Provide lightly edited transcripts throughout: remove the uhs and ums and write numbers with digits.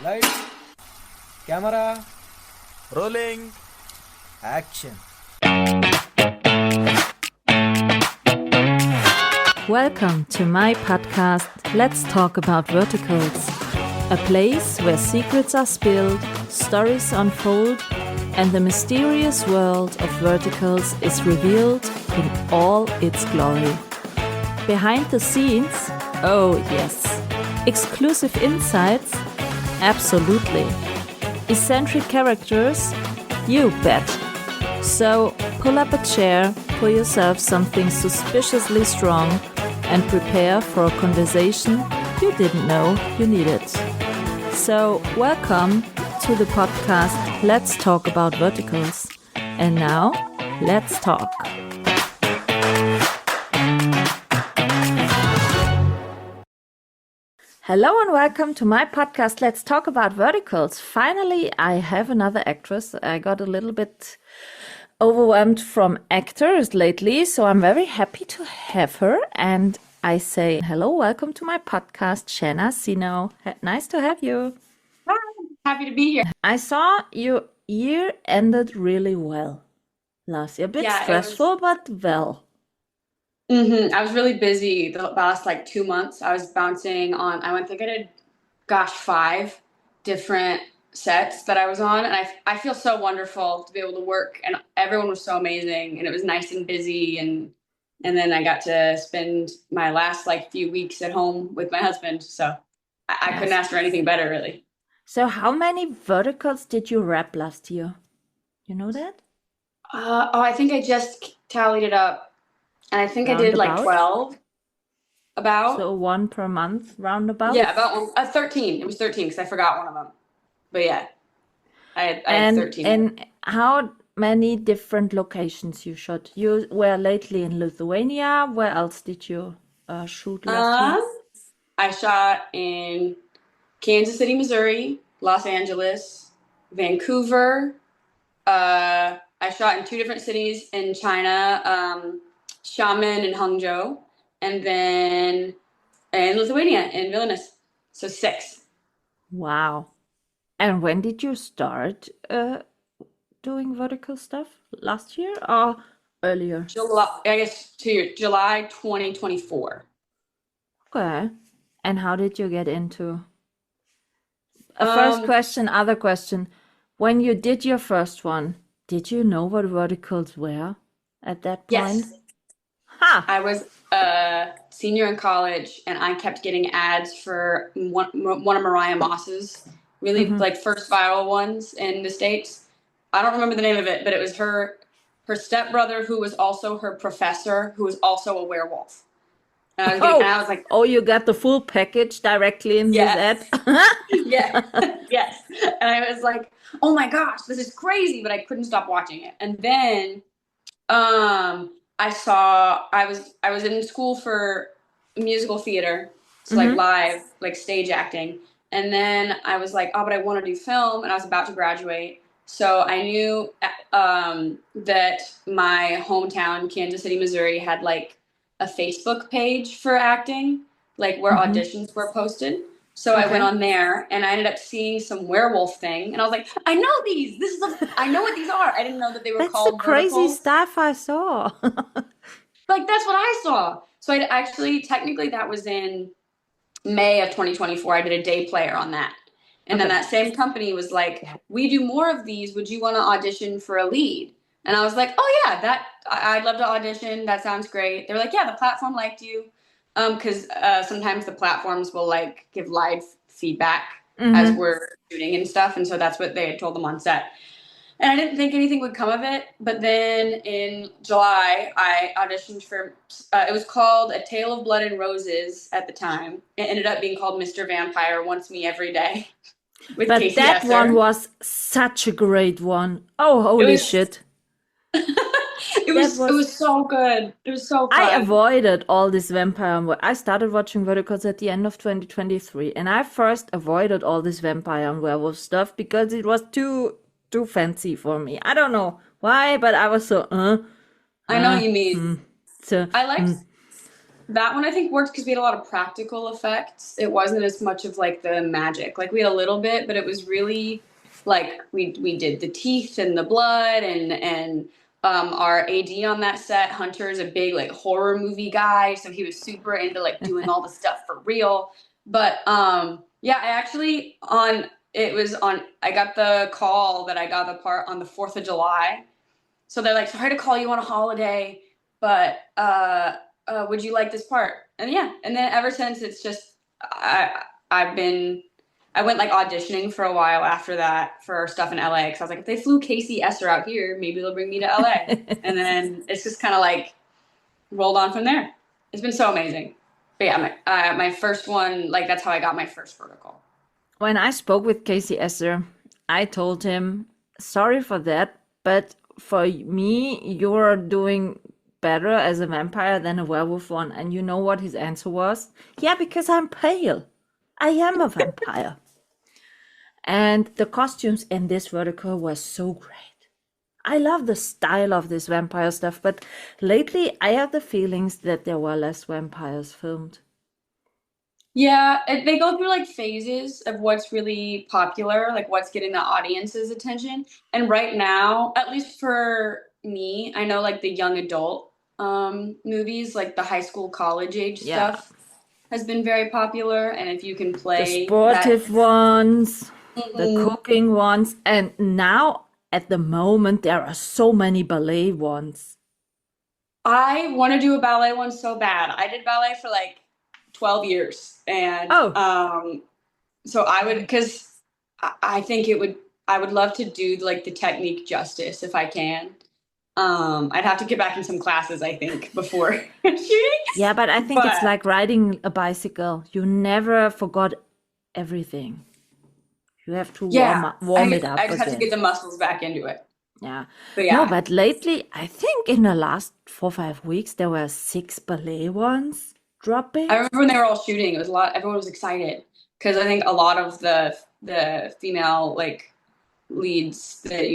Lights, camera, Rolling. action. Welcome to my podcast, Let's Talk About Verticals, a place where secrets are spilled, stories unfold, and the mysterious world of verticals is revealed in all its glory. Behind the scenes, oh yes. Exclusive insights, absolutely. Eccentric characters, you bet. So pull up a chair, pour yourself something suspiciously strong, and prepare for a conversation you didn't know you needed. So welcome to the podcast Let's Talk About Verticals. And now, let's talk. Hello and welcome to my podcast Let's Talk About Verticals. Finally, I have another actress. I got a little bit overwhelmed from actors lately, so I'm very happy to have her. And I say hello, welcome to my podcast, Shanna Sinow. Nice to have you. Hi, happy to be here. I saw your year ended really well last year. A bit stressful, but well. I was really busy the last 2 months. I was bouncing on, I think I did, 5 different sets that I was on. And I feel so wonderful to be able to work. And everyone was so amazing. And it was nice and busy. And then I got to spend my last few weeks at home with my husband. So I couldn't ask for anything better, really. So how many verticals did you wrap last year? You know that? I think I just tallied it up. And I think I did 12. About. So one per month, roundabout? Yeah, about 13. It was 13 because I forgot one of them. But yeah, I had 13. And how many different locations you shot? You were lately in Lithuania. Where else did you shoot last year? I shot in Kansas City, Missouri, Los Angeles, Vancouver. I shot in 2 different cities in China, Xiamen and Hangzhou, and then in Lithuania, in Vilnius. So 6. Wow. And when did you start doing vertical stuff? Last year or earlier? July 2024. Okay. And how did you get into? First question, other question. When you did your first one, did you know what verticals were at that point? Yes. Ha! I was a senior in college, and I kept getting ads for one of Mariah Moss's really first viral ones in the States. I don't remember the name of it, but it was her stepbrother, who was also her professor, who was also a werewolf. And I was like, oh, you got the full package directly in this ad? Yeah, yes. And I was like, oh my gosh, this is crazy, but I couldn't stop watching it. And then I was in school for musical theater, so live, stage acting. And then I was like, oh, but I want to do film, and I was about to graduate. So I knew that my hometown, Kansas City, Missouri, had a Facebook page for acting, where auditions were posted. So I went on there, and I ended up seeing some werewolf thing, and I was like, I know these. I know what these are. I didn't know that they were called That's the crazy verticals. stuff I saw. That's what I saw. So I actually, technically, that was in May of 2024. I did a day player on that. And then that same company was like, we do more of these. Would you want to audition for a lead? And I was like, oh yeah, I'd love to audition. That sounds great. They were like, yeah, the platform liked you. Because sometimes the platforms will give live feedback as we're shooting and stuff. And so that's what they had told them on set. And I didn't think anything would come of it. But then in July, I auditioned for, it was called A Tale of Blood and Roses at the time. It ended up being called Mr. Vampire Wants Me Every Day. But Casey that Esser. One was such a great one. Oh, holy shit. It was so good. It was so fun. I avoided all this vampire. I started watching verticals at the end of 2023, and I first avoided all this vampire and werewolf stuff because it was too fancy for me. I don't know why, but I was so I know what you mean. So I liked That one I think worked because we had a lot of practical effects. It wasn't as much of like the magic. Like we had a little bit, but it was really like we did the teeth and the blood and our AD on that set, Hunter, is a big like horror movie guy, so he was super into like doing all the stuff for real. But yeah, I actually I got the call that I got the part on the 4th of July. So they're like, sorry to call you on a holiday, but would you like this part? And yeah, and then ever since it's just I went like auditioning for a while after that for stuff in LA because I was like, if they flew Casey Esser out here, maybe they'll bring me to LA. And then it's just kind of like rolled on from there. It's been so amazing. But yeah, my first one, like that's how I got my first vertical. When I spoke with Casey Esser, I told him, sorry for that, but for me, you're doing better as a vampire than a werewolf one. And you know what his answer was? Yeah, because I'm pale. I am a vampire. And the costumes in this vertical were so great. I love the style of this vampire stuff, but lately I have the feelings that there were less vampires filmed. Yeah, they go through like phases of what's really popular, like what's getting the audience's attention. And right now, at least for me, I know like the young adult movies, like the high school, college age Yeah. stuff has been very popular. And if you can The play sportive ones, the Mhm. cooking ones, and now at the moment there are so many ballet ones. I want to do a ballet one so bad. I did ballet for like 12 years. And Oh, so I would, because I think I would love to do like the technique justice if I can. I'd have to get back in some classes, I think, before shooting. yeah, but I think it's But like riding a bicycle. You never forgot everything. You have to yeah, warm it up I just have to again. get the muscles back into it. Yeah. But No, yeah, but lately, I think in the last 4 or 5 weeks, there were 6 ballet ones dropping. I remember when they were all shooting, it was a lot, everyone was excited because I think a lot of the female like leads that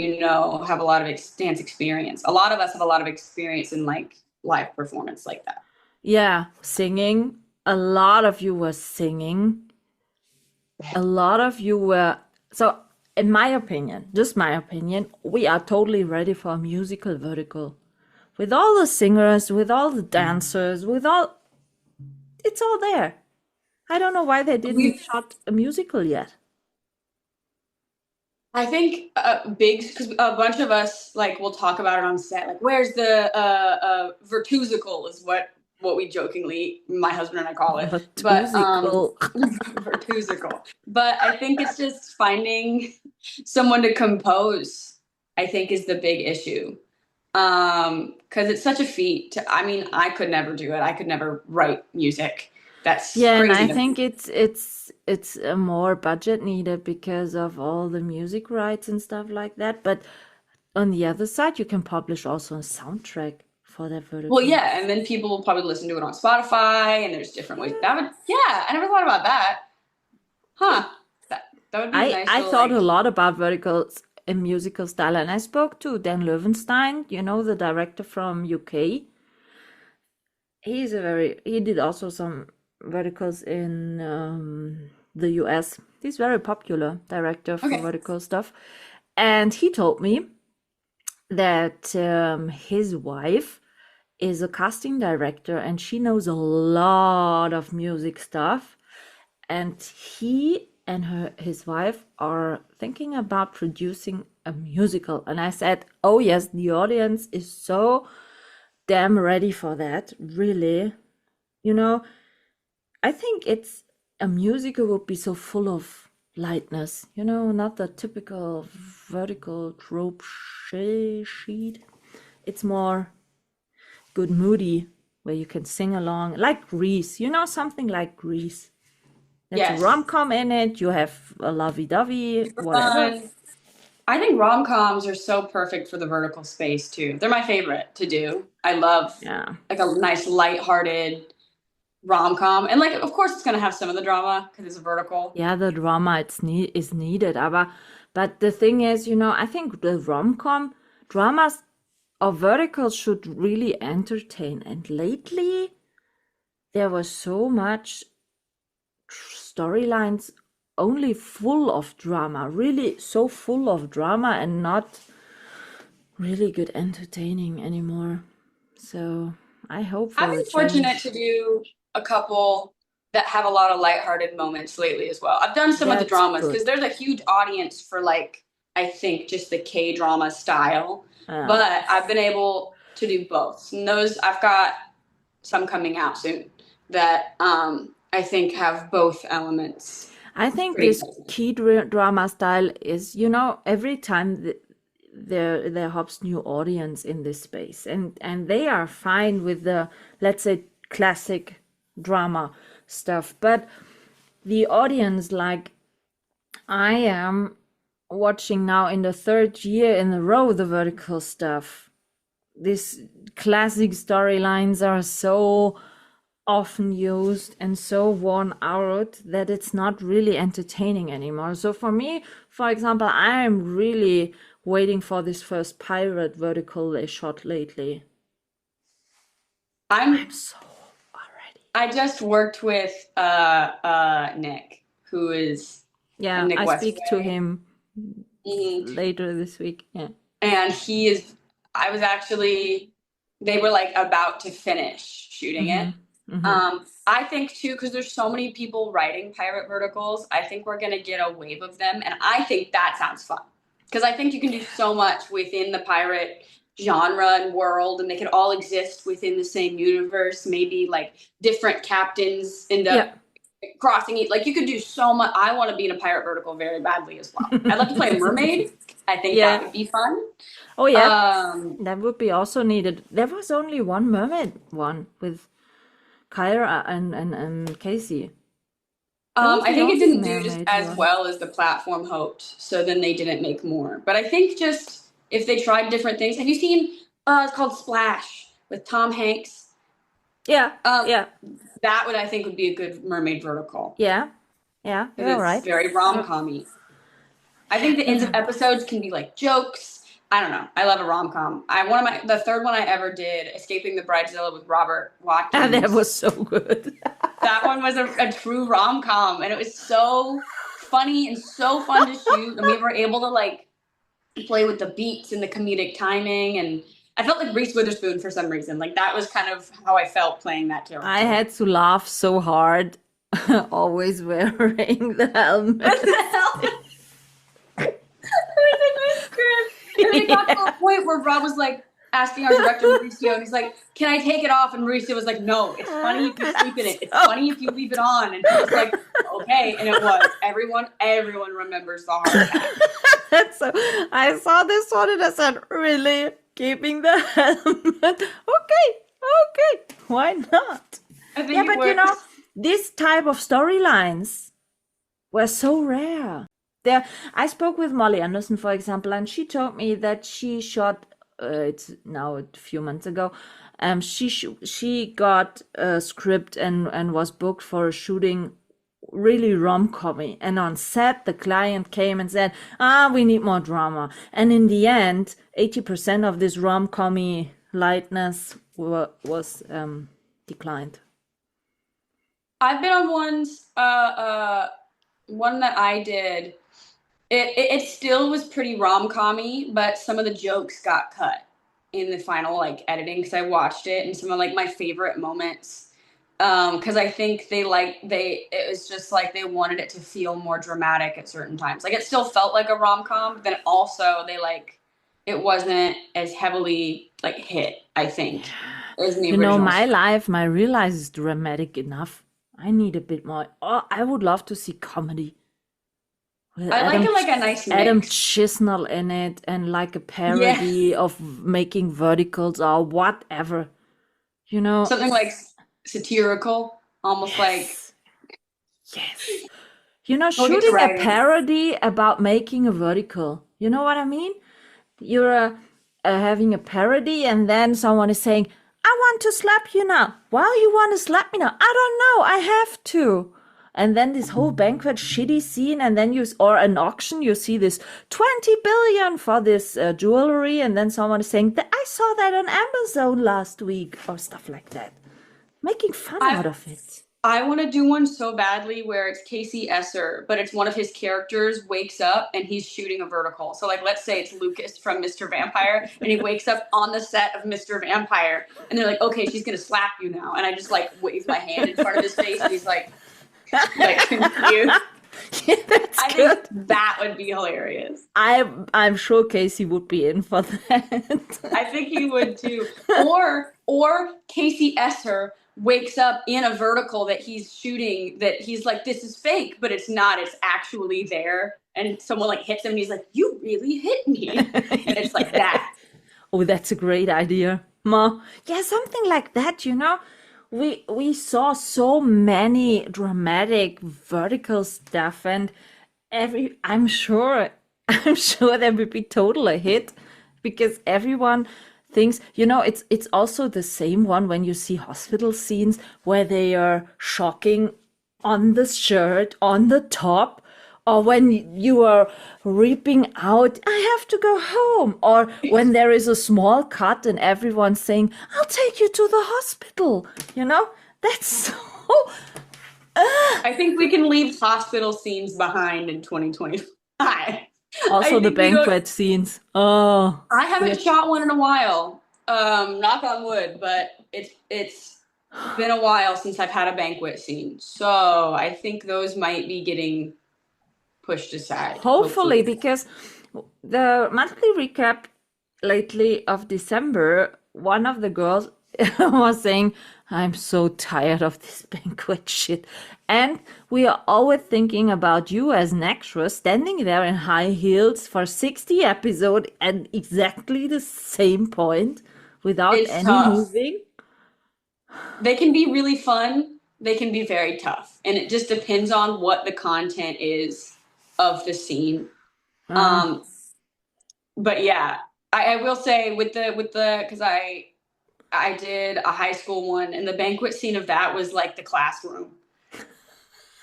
have a lot of dance experience. A lot of us have a lot of experience in like live performance like that. Yeah, singing. A lot of you were singing. A lot of you were. So, in my opinion, just my opinion, we are totally ready for a musical vertical. With all the singers, with all the dancers, with all. It's all there. I don't know why they didn't shot a musical yet. I think big because a bunch of us like will talk about it on set. Like, where's the vertusical is what we jokingly, my husband and I call it. But Musical. vertusical. But I think it's just finding someone to compose. I think is the big issue because it's such a feat. I mean, I could never do it. I could never write music. That's Yeah, and crazy I to me. think it's a more budget needed because of all the music rights and stuff like that. But on the other side, you can publish also a soundtrack for that Well, vertical. yeah, and then people will probably listen to it on Spotify, and there's different ways. Yeah, I never thought about that. Huh? That would be a nice I little thought a like. lot about verticals in musical style, and I spoke to Dan Löwenstein, the director from UK. He did also some verticals in the US. He's very popular director for Okay. vertical stuff. And he told me that his wife is a casting director and she knows a lot of music stuff. And he and his wife are thinking about producing a musical. And I said, oh yes, the audience is so damn ready for that, really. I think it's a musical would be so full of lightness, not the typical vertical trope sheet. It's more good moody where you can sing along, like Grease, something like Grease. There's Yes. a rom-com in it, you have a lovey-dovey, whatever. Fun. I think rom-coms are so perfect for the vertical space too. They're my favorite to do. I love Yeah. like a nice lighthearted rom-com, and like of course it's gonna have some of the drama because it's a vertical. Yeah, the drama is needed, but the thing is, I think the rom-com dramas or verticals should really entertain. And lately, there was so much storylines only full of drama, really so full of drama and not really good entertaining anymore. So I hope I've for a been fortunate change. to do a couple that have a lot of lighthearted moments lately as well. I've done some of the That's dramas because good. there's a huge audience for like, I think just the K-drama style, Yeah. but I've been able to do both. And those, I've got some coming out soon that I think have both elements. I think Pretty this exciting. key drama style is, every time there hops new audience in this space, and they are fine with the, let's say, classic drama stuff, but the audience, like I am watching now in the third year in a row, the vertical stuff. These classic storylines are so often used and so worn out that it's not really entertaining anymore. So for me, for example, I am really waiting for this first pirate vertical they shot lately. I'm so already. I just worked with Nick, who is Yeah, Nick I Westway. speak to him Mhm. later this week. Yeah. And he is, I was actually, they were like about to finish shooting it. I think too, because there's so many people writing pirate verticals, I think we're gonna get a wave of them, and I think that sounds fun because I think you can do so much within the pirate genre and world, and they can all exist within the same universe. Maybe like different captains end up crossing it. Like you could do so much. I want to be in a pirate vertical very badly as well. I'd love to play a mermaid. I think that would be fun. Oh yeah, that would be also needed. There was only one mermaid one with Kyra and Casey. I think it didn't do just as well as the platform hoped, so then they didn't make more. But I think just if they tried different things. Have you seen? It's called Splash with Tom Hanks. Yeah. That would, I think, would be a good mermaid vertical. Yeah. You're right. It's very rom-com-y. I think the ends of episodes can be like jokes. I don't know. I love a rom-com. The third one I ever did, Escaping the Bridezilla with Robert Watkins. That was so good. That one was a true rom-com, and it was so funny and so fun to shoot. And we were able to like play with the beats and the comedic timing, and I felt like Reese Witherspoon for some reason. Like that was kind of how I felt playing that character. I had to laugh so hard, always wearing the helmet. And then it got to a point where Rob was like asking our director Mauricio, and he's like, "Can I take it off?" And Mauricio was like, "No, it's funny if you sleep in it. It's funny if you leave it on." And he was like, "Okay." And it was. Everyone remembers the heart attack. So I saw this one and I said, "Really? Keeping the helmet? Okay. Why not?" Yeah, but this type of storylines were so rare. I spoke with Molly Anderson, for example, and she told me that she shot. It's now a few months ago. She got a script and was booked for a shooting really rom-com-y. And on set, the client came and said, we need more drama. And in the end, 80% of this rom-com-y lightness was declined. I've been on one that I did. It still was pretty rom-com-y, but some of the jokes got cut in the final like editing because I watched it, and some of like my favorite moments because I think it was just like they wanted it to feel more dramatic at certain times. Like it still felt like a rom-com, but then also it wasn't as heavily like hit, I think, as the original. My life, my real life is dramatic enough. I need a bit more. Oh, I would love to see comedy. I like it like a nice mix. Adam Chisnell in it, and like a parody of making verticals or whatever. Something like satirical, almost like. Yes. Shooting a parody about making a vertical. You know what I mean? You're having a parody, and then someone is saying, "I want to slap you now." "Well, you want to slap me now?" "I don't know. I have to." And then this whole banquet shitty scene, and then or an auction, you see this 20 billion for this jewelry, and then someone is saying, "I saw that on Amazon last week," or stuff like that. making fun I out of it. I want to do one so badly where it's Casey Esser, but it's one of his characters wakes up and he's shooting a vertical. So, like, let's say it's Lucas from Mr. Vampire, and he wakes up on the set of Mr. Vampire, and they're like, "Okay, she's gonna slap you now," and I just like wave my hand in front of his face, and he's like confused. Yeah, that's I good. think that would be hilarious. I'm sure Casey would be in for that. I think he would too. Or Casey Esser wakes up in a vertical that he's shooting that he's like, this is fake, but it's not. It's actually there. And someone like hits him and he's like, you really hit me. And it's like that. Oh, that's a great idea. Ma. Yeah, something like that, you know. We saw so many dramatic vertical stuff, and I'm sure I'm sure that would be total a hit because everyone thinks, you know, it's also the same one when you see hospital scenes where they are shocking on the shirt, on the top, or when you are reaping out, I have to go home, or when there is a small cut and everyone's saying, I'll take you to the hospital, you know? That's so. I think we can leave hospital scenes behind in 2025. Also the banquet scenes. Oh. I haven't shot one in a while. Knock on wood, but it's been a while since I've had a banquet scene. So I think those might be getting pushed aside. Hopefully, because the monthly recap lately of December, one of the girls was saying, I'm so tired of this banquet shit. And we are always thinking about you as an actress standing there in high heels for 60 episodes at exactly the same point without any tough. moving. They can be really fun. They can be very tough. And it just depends on what the content is of the scene. But yeah, I will say with the because I did a high school one, and the banquet scene of that was like the classroom.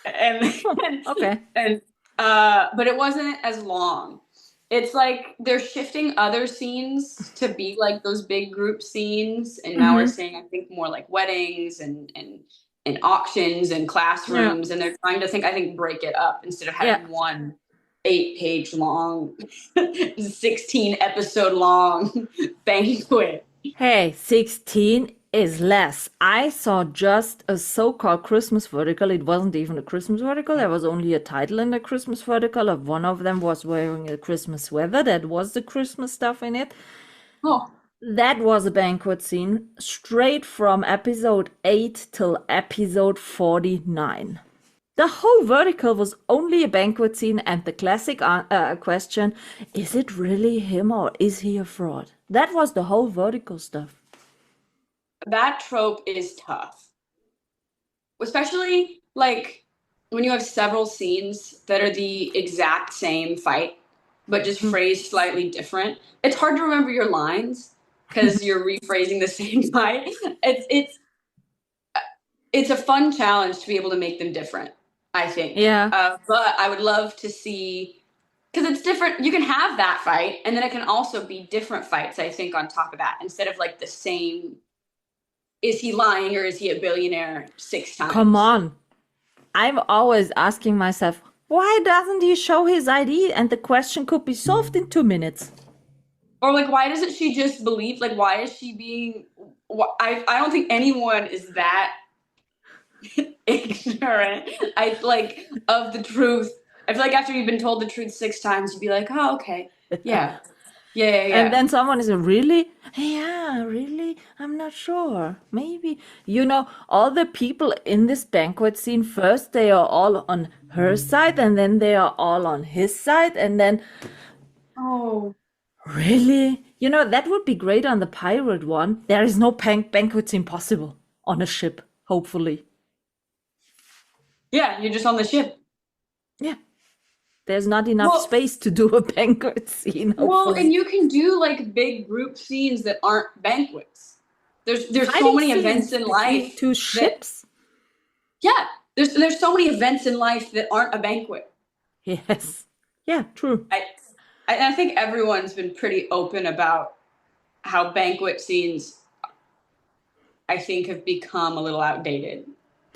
And Okay. and but it wasn't as long. It's like they're shifting other scenes to be like those big group scenes, and now we're seeing, I think, more like weddings and auctions and classrooms, and they're trying to I think break it up instead of having one 8-page long 16 episode long banquet. Hey, 16 is less. I saw just a so-called Christmas vertical. It wasn't even a Christmas vertical. There was only a title in the Christmas vertical. Of one of them was wearing a Christmas sweater. That was the Christmas stuff in it. Oh, That was a banquet scene straight from episode 8 till episode 49. The whole vertical was only a banquet scene, and the classic question, is it really him or is he a fraud? That was the whole vertical stuff. that trope is tough. Especially like when you have several scenes that are the exact same fight, but just phrased slightly different. It's hard to remember your lines because you're rephrasing the same fight. It's a fun challenge to be able to make them different, I think. Yeah. But I would love to see, because it's different. You can have that fight, and then it can also be different fights, I think, on top of that, instead of like the same, is he lying or is he a billionaire 6 times? Come on. I'm always asking myself, why doesn't he show his ID? And the question could be solved in 2 minutes. Or like, why doesn't she just believe? Like, why is she being? I don't think anyone is that ignorant. I like of the truth. I feel like after you've been told the truth 6 times, you'd be like, oh, okay, yeah. And then someone is really? Yeah, really? I'm not sure. Maybe. You know, all the people in this banquet scene, first they are all on her side, and then they are all on his side, and then. Oh. Really? You know, that would be great on the pirate one. There is no banquet scene possible on a ship, hopefully. Yeah, you're just on the ship. Yeah. There's not enough space to do a banquet scene. Hopefully. Well, and you can do like big group scenes that aren't banquets. There's so many events in life. 2 ships? There's so many events in life that aren't a banquet. Yes. Yeah, true. I think everyone's been pretty open about how banquet scenes I think have become a little outdated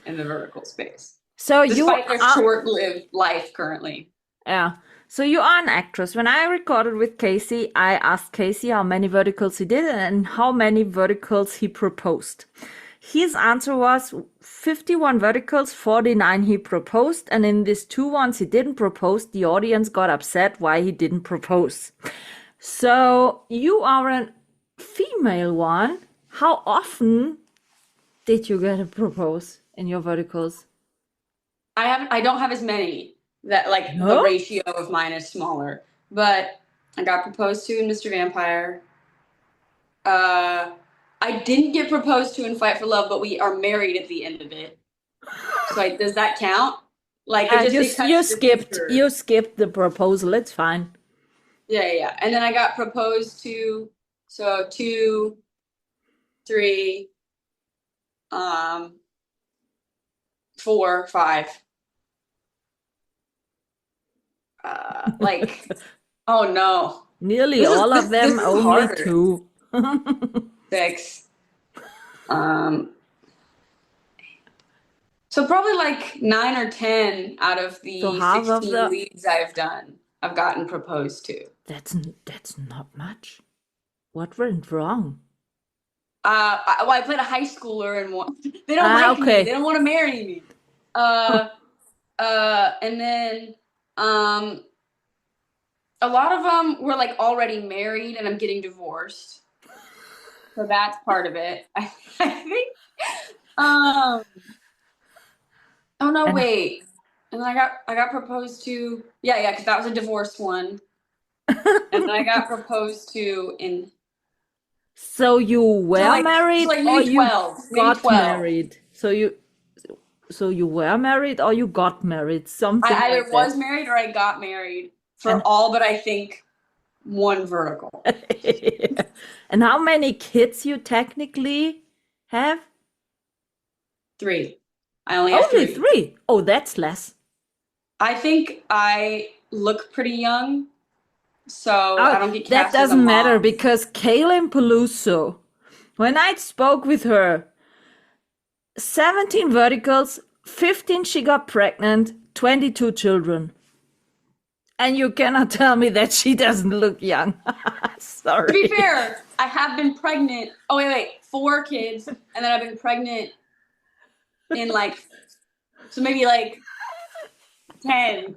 in the vertical space, So despite their short-lived life currently. yeah. So you are an actress. When I recorded with Casey, I asked Casey how many verticals he did and how many verticals he proposed. His answer was 51 verticals, 49 he proposed, and in these 2 ones he didn't propose, the audience got upset why he didn't propose. So you are a female one. How often did you get a propose in your verticals? I don't have as many that like the No? ratio of mine is smaller, but I got proposed to in Mr. Vampire. I didn't get proposed to in Fight for Love, but we are married at the end of it. So does that count? Like it You cuts to the future. you skipped the proposal. It's fine. Yeah. And then I got proposed to, so 2, 3, 4, 5. Like, oh no. Nearly all of them, this is only harder. 2. 6. So probably like 9 or 10 out of the So half of 16 leads I've done, I've gotten proposed to. That's not much. What went wrong? I played a high schooler and one. They don't like me. Okay. They don't want to marry me. And then a lot of them were like already married, and I'm getting divorced. So that's part of it. I think. Oh no, wait. And then I got proposed to. Yeah, because that was a divorced one. And then I got proposed to in. So you were married like or maybe you 12, got 12. married? So you were married or you got married? Something I either like was that. married or I got married for all but I think one vertical. And how many kids you technically have? 3. I only have Only 3. 3. Oh, that's less. I think I look pretty young, so I don't get cast That doesn't as a matter mom. because Kaylin Peluso, when I spoke with her, 17 verticals, 15 she got pregnant, 22 children. And you cannot tell me that she doesn't look young. Sorry. To be fair, I have been pregnant. Oh, wait. 4 kids. And then I've been pregnant in so maybe 10.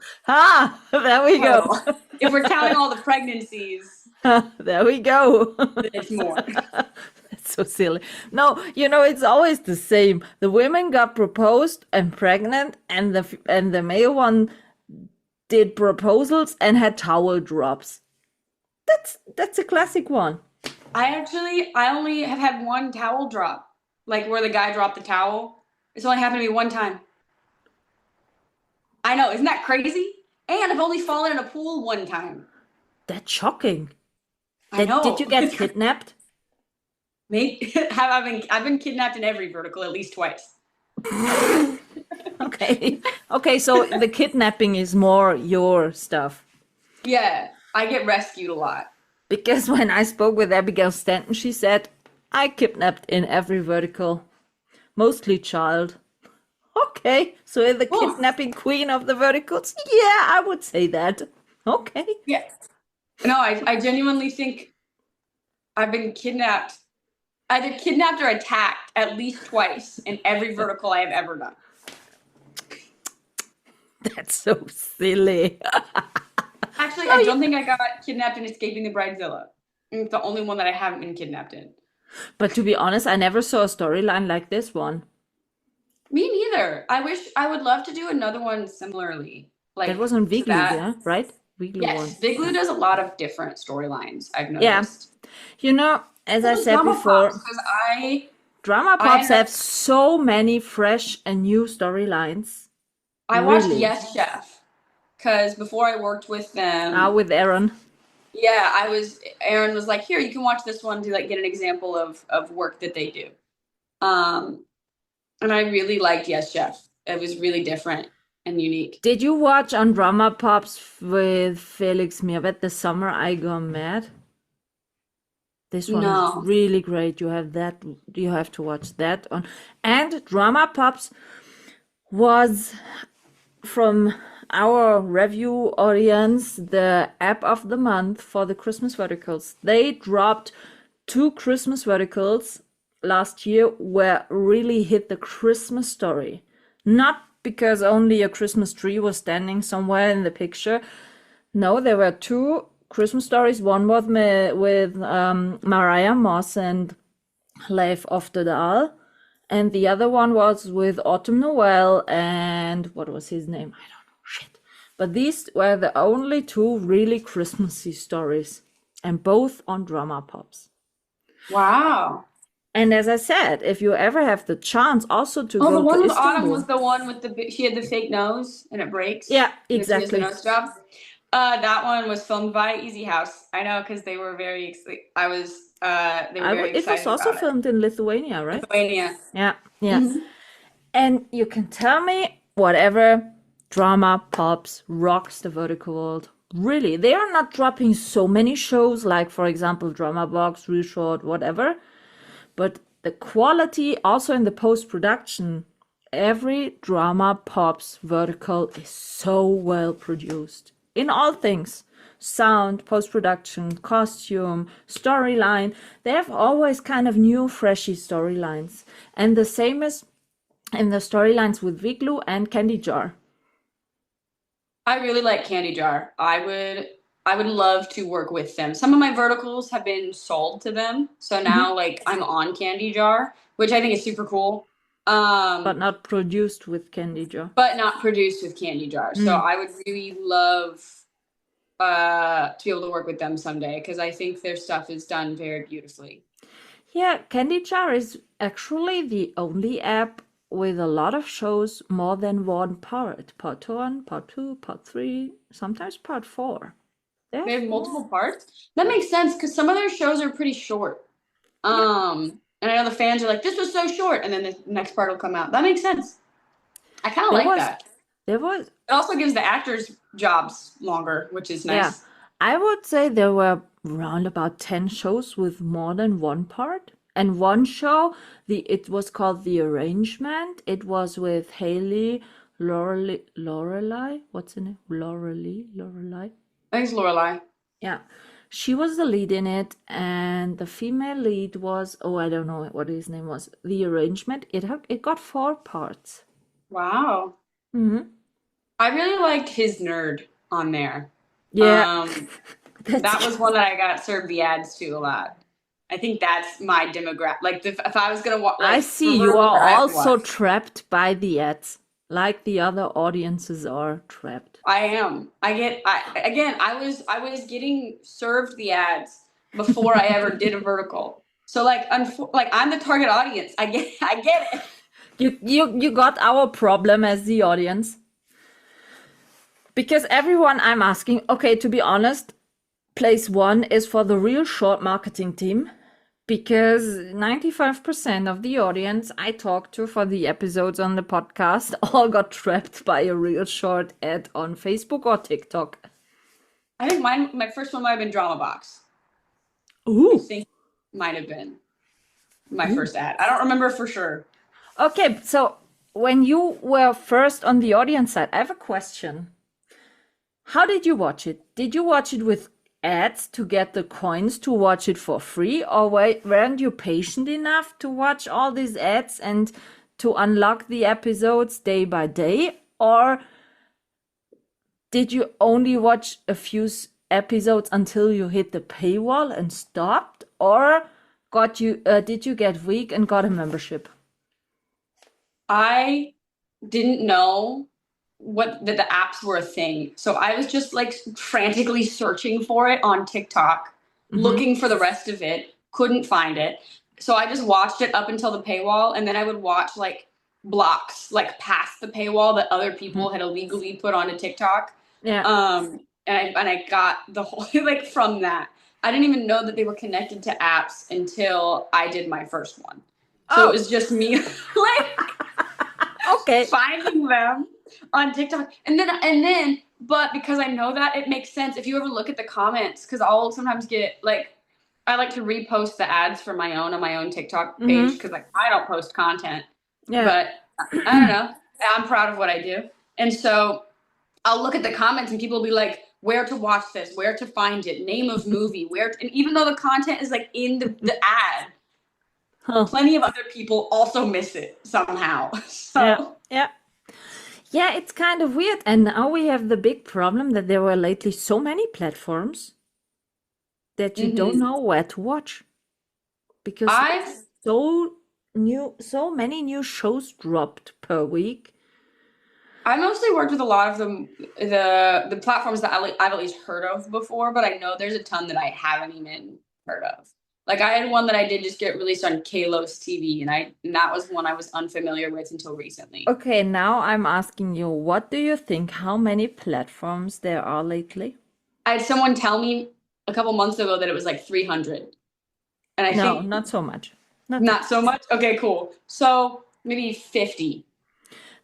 There we go. If we're counting all the pregnancies. There we go. It's more. That's so silly. No, it's always the same. The women got proposed and pregnant, and the male one did proposals and had towel drops. That's a classic one. I only have had one towel drop, where the guy dropped the towel. It's only happened to me one time. I know, isn't that crazy? And I've only fallen in a pool one time. That's shocking. I know. Did you get kidnapped? Maybe I've been kidnapped in every vertical at least twice. Okay, so the kidnapping is more your stuff. Yeah, I get rescued a lot. Because when I spoke with Abigail Stanton, she said, I kidnapped in every vertical, mostly child. Okay, so the kidnapping queen of the verticals? Yeah, I would say that. Okay. Yeah. No, I genuinely think I've been kidnapped, either kidnapped or attacked at least twice in every vertical I have ever done. That's so silly. Actually, I don't think I got kidnapped in Escaping the Bridezilla. It's the only one that I haven't been kidnapped in. But to be honest, I never saw a storyline like this one. Me neither. I would love to do another one similarly. That was on Viglu, yeah, right? Viglu yes, one. Viglu does a lot of different storylines, I've noticed. Yeah. As I said before, Drama Pops have so many fresh and new storylines. I watched Yes Chef because before I worked with them. With Aaron. Yeah, Aaron was like, here, you can watch this one to get an example of work that they do. And I really liked Yes Chef. It was really different and unique. Did you watch on Drama Pops with Felix Mirvet, The Summer I Go Mad? This one is No. really great. You have to watch that on. And Drama Pops was from our review audience the app of the month for the Christmas verticals. They dropped 2 Christmas verticals last year where really hit the Christmas story. Not because only a Christmas tree was standing somewhere in the picture. No, there were 2 Christmas stories. One was with Mariah Moss and Leif Oftedal, and the other one was with Autumn Noel and what was his name? I don't know. Shit. But these were the only 2 really Christmassy stories, and both on Drama Pops. Wow. And as I said, if you ever have the chance also to Oh, go the one to with Autumn Istanbul. was the one with she had the fake nose and it breaks. Yeah, And she has the exactly. nose job. That one was filmed by Easy House. I know because they were very. They were very It was excited also about it. filmed in Lithuania, right? Lithuania. Yeah, yeah. And you can tell me whatever, Drama Pops rocks the vertical world. Really, they are not dropping so many shows like, for example, Drama Box, Real Short, whatever. But the quality also in the post-production, every Drama Pops vertical is so well produced in all things. Sound, post-production, costume, storyline. They have always kind of new, freshy storylines. And the same is in the storylines with Viglu and Candy Jar. I really like Candy Jar. I would love to work with them. Some of my verticals have been sold to them, so now like I'm on Candy Jar, which I think is super cool. But not produced with Candy Jar. But not produced with Candy Jar. So I would really love to be able to work with them someday because I think their stuff is done very beautifully. Yeah, Candy Jar is actually the only app with a lot of shows, more than one part. Part 1, part 2, part 3, sometimes part 4. They have multiple parts. That makes sense because some of their shows are pretty short. And I know the fans are like, "This was so short," and then the next part will come out. That makes sense. I kind of like that. It also gives the actors jobs longer, which is nice. Yeah, I would say there were around about 10 shows with more than one part. And one show, it was called The Arrangement. It was with Haley, Lorelei. What's her name? Lorelei. I think it's Lorelei. Yeah, she was the lead in it, and the female lead was, oh, I don't know what his name was. The Arrangement. It got 4 parts. Wow. I really liked his nerd on there. Yeah, that was one that I got served the ads to a lot. I think that's my demographic. Like, if I was gonna watch, like, I see you are also trapped by the ads, like the other audiences are trapped. I am. I was getting served the ads before I ever did a vertical. So like I'm the target audience. I get it. You got our problem as the audience. Because everyone I'm asking, okay, to be honest, place 1 is for the Real Short marketing team. Because 95% of the audience I talked to for the episodes on the podcast all got trapped by a Real Short ad on Facebook or TikTok. I think my first one might have been Drama Box. Ooh. I think might have been my first ad. I don't remember for sure. Okay, so when you were first on the audience side, I have a question. How did you watch it? Did you watch it with ads to get the coins to watch it for free, or weren't you patient enough to watch all these ads and to unlock the episodes day by day, or did you only watch a few episodes until you hit the paywall and stopped, or did you get weak and got a membership? I didn't know that the apps were a thing. So I was just like frantically searching for it on TikTok, looking for the rest of it, couldn't find it. So I just watched it up until the paywall, and then I would watch like blocks like past the paywall that other people had illegally put onto TikTok. Yeah. And I got the whole like from that. I didn't even know that they were connected to apps until I did my first one. So it was just me like okay, finding them on TikTok. And then, but because I know that, it makes sense. If you ever look at the comments, because I'll sometimes get like I like to repost the ads for my own on my own TikTok page Mm-hmm. because like I don't post content, Yeah. but I don't know. I'm proud of what I do. And so I'll look at the comments and people will be like, where to watch this, where to find it, name of movie, and even though the content is like in the ad, Huh. plenty of other people also miss it somehow. Yeah. So Yeah. Yeah, it's kind of weird. And now we have the big problem that there were lately so many platforms that you don't mhm. know where to watch because I've so many new shows dropped per week. I mostly worked with a lot of the platforms that I've at least heard of before, but I know there's a ton that I haven't even heard of. Like I had one that I did just get released on Kalos TV, and that was one I was unfamiliar with until recently. Okay, now I'm asking you, what do you think? How many platforms there are lately? I had someone tell me a couple months ago that it was like 300, and I No, think not so much. Not so not so much. Okay, cool. So maybe 50.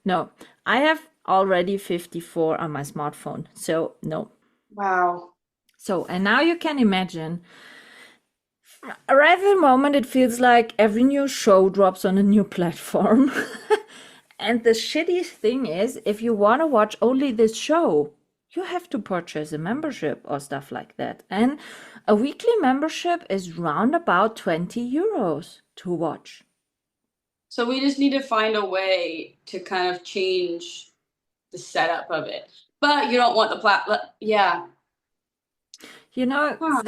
No, I have already 54 on my smartphone. So, no. Wow. So, and now you can imagine, right at the moment, it feels like every new show drops on a new platform. And the shitty thing is, if you want to watch only this show, you have to purchase a membership or stuff like that. And a weekly membership is round about 20 euros to watch. So we just need to find a way to kind of change the setup of it. But you don't want the yeah. You know, Huh.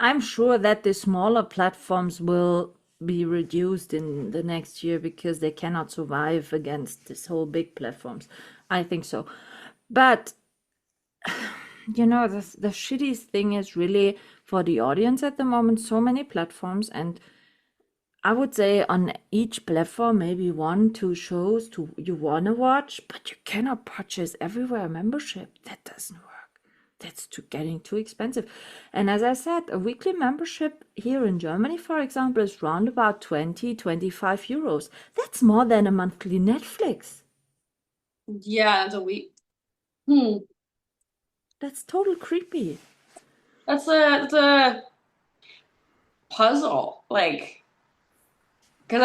I'm sure that the smaller platforms will be reduced in the next year because they cannot survive against this whole big platforms. I think so. But you know, the shittiest thing is really for the audience at the moment, so many platforms, and I would say on each platform, maybe one, two shows to you wanna watch, but you cannot purchase everywhere a membership. That doesn't work. That's getting too expensive. And as I said, a weekly membership here in Germany, for example, is round about 20, 25 euros. That's more than a monthly Netflix. Yeah, it's a week. Hmm. That's total creepy. That's a puzzle. Like, because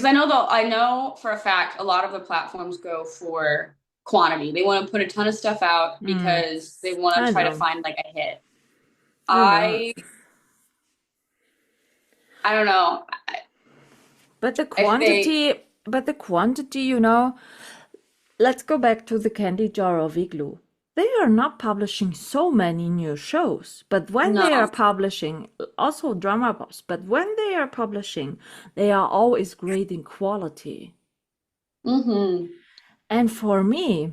I know for a fact a lot of the platforms go for quantity. They want to put a ton of stuff out Mm, because they want I to try to know. find like a hit. I know. I I don't know But the if they. quantity, but the quantity, let's go back to the Candy Jar of Igloo. They are not publishing so many new shows, but when they are No. publishing, also drama pops, but when they are publishing, they are always great in quality. Mm-hmm. And for me,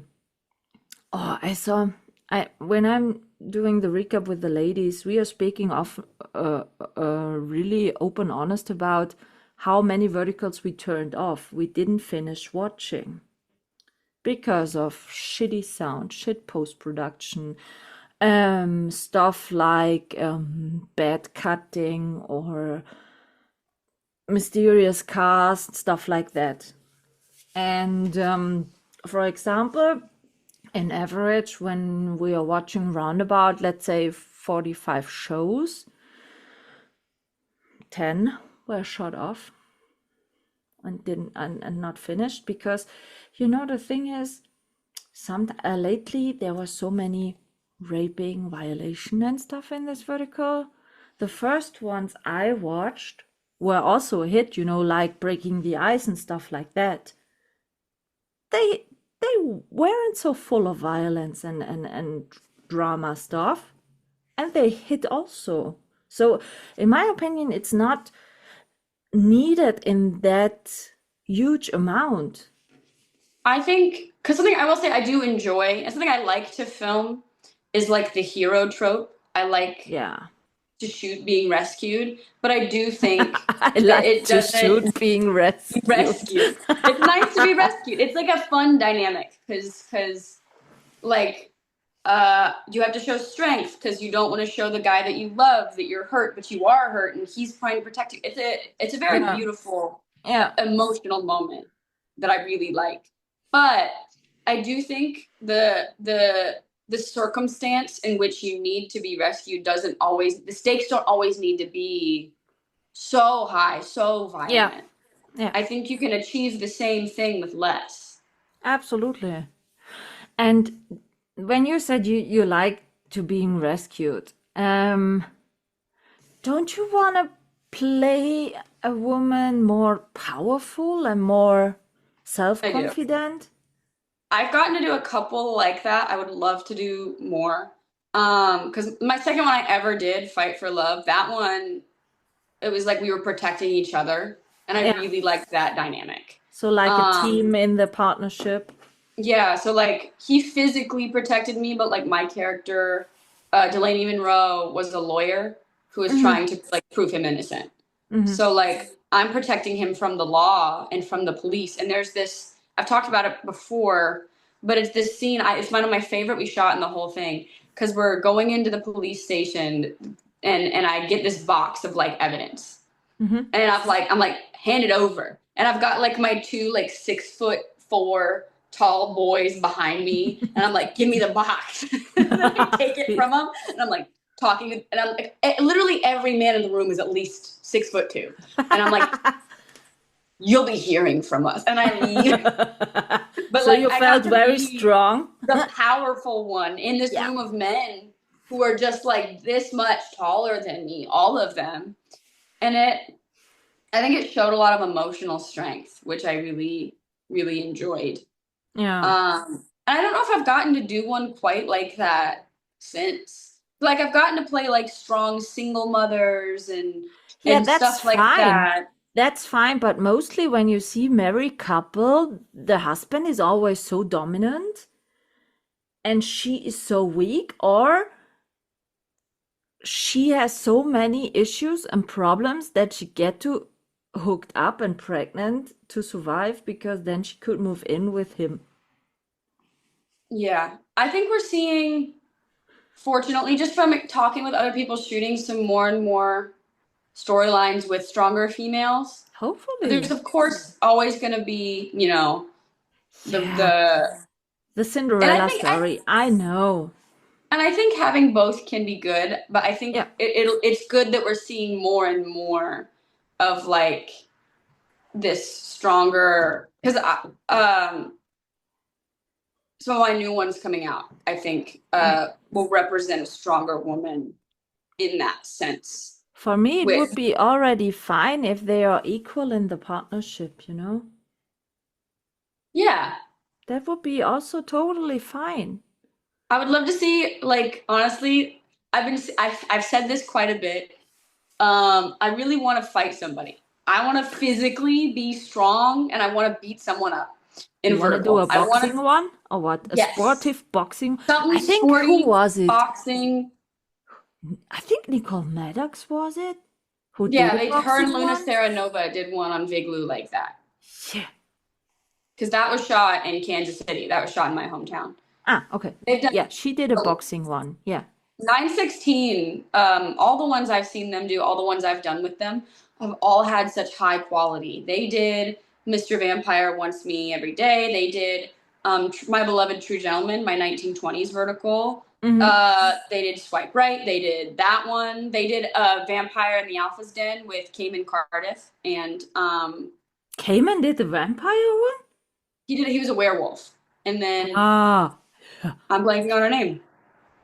oh, when I'm doing the recap with the ladies, we are speaking of really open, honest about how many verticals we turned off. We didn't finish watching because of shitty sound, shit post production, stuff like bad cutting or mysterious cast, stuff like that. And for example, in average, when we are watching roundabout, let's say 45 shows, 10 were shot off and didn't and not finished because the thing is lately there were so many raping, violation and stuff in this vertical. The first ones I watched were also a hit, like Breaking the Ice and stuff like that. They weren't so full of violence and drama stuff, and they hit also. So in my opinion, it's not needed in that huge amount. I think because something I will say I do enjoy and something I like to film is like the hero trope. I like Yeah. to shoot being rescued, but I do think I that like it to doesn't shoot being rescued. rescue. It's nice to be rescued. It's like a fun dynamic because like you have to show strength because you don't want to show the guy that you love that you're hurt, but you are hurt and he's trying to protect you. It's a very Yeah. beautiful Yeah. emotional moment that I really like. But I do think the the circumstance in which you need to be rescued doesn't always, the stakes don't always need to be so high, so Yeah. violent. Yeah. I think you can achieve the same thing with less. Absolutely. And when you said you like to being rescued, don't you want to play a woman more powerful and more I do. self-confident? I've gotten to do a couple like that. I would love to do more. Because my second one I ever did, Fight for Love, that one, it was like we were protecting each other, and I Yeah. really liked that dynamic. So like a team Um, in the partnership. yeah, so like he physically protected me, but like my character, Delaney Monroe, was a lawyer who was Mm-hmm. trying to like prove him innocent. Mm-hmm. So like I'm protecting him from the law and from the police. And there's this, I've talked about it before, but it's this scene, it's one of my favorite we shot in the whole thing, because we're going into the police station and I get this box of like evidence. Mm-hmm. And I'm like, hand it over. And I've got like my two like 6'4" tall boys behind me, and I'm like, give me the box. And then I take it from them, and I'm like talking, and I'm like, literally every man in the room is at least 6'2", and I'm like, you'll be hearing from us. And I leave. But So like you I felt got to very be strong. the powerful one in this Yeah. room of men who are just like this much taller than me, all of them. And I think it showed a lot of emotional strength, which I really, really enjoyed. Yeah. And I don't know if I've gotten to do one quite like that since. Like I've gotten to play like strong single mothers Yeah, and that's stuff like fine. that. That's fine, but mostly when you see married couple, the husband is always so dominant and she is so weak, or she has so many issues and problems that she get to hooked up and pregnant to survive because then she could move in with him. Yeah. I think we're seeing, fortunately, just from talking with other people shooting, some more and more storylines with stronger females. There's Hopefully. of course always going to be, Yeah, the the and I Cinderella think I story. I know. and I think having both can be good, but I think Yeah. it's good that we're seeing more and more of like this stronger, because some of my new ones coming out, I think, Mm. will represent a stronger woman in that sense. For me, it would With be already fine if they are equal in the partnership, you know? Yeah, That would be also totally fine. I would love to see, like, honestly, I've said this quite a bit. I really want to fight somebody. I want to physically be strong, and I want to beat someone up in You want to do vertical. a I want boxing to, one or what? A yes, sportive boxing? something I think who sporty, was it? boxing. I think Nicole Maddox was it who did Yeah, a her and boxing Luna one? Nova did one on Viglu like that, Yeah. because that was shot in Kansas City. That was shot in my hometown. Ah, okay. They've done Yeah, she did a boxing one. Yeah. 916. All the ones I've seen them do, all the ones I've done with them, have all had such high quality. They did Mr. Vampire Wants Me Every Day. They did My Beloved True Gentleman, my 1920s vertical. Mm-hmm. They did Swipe Right. They did that one. They did Vampire in the Alpha's Den with Cayman Cardiff, and Cayman did the vampire one? he was a werewolf. And then Ah, I'm blanking on her name.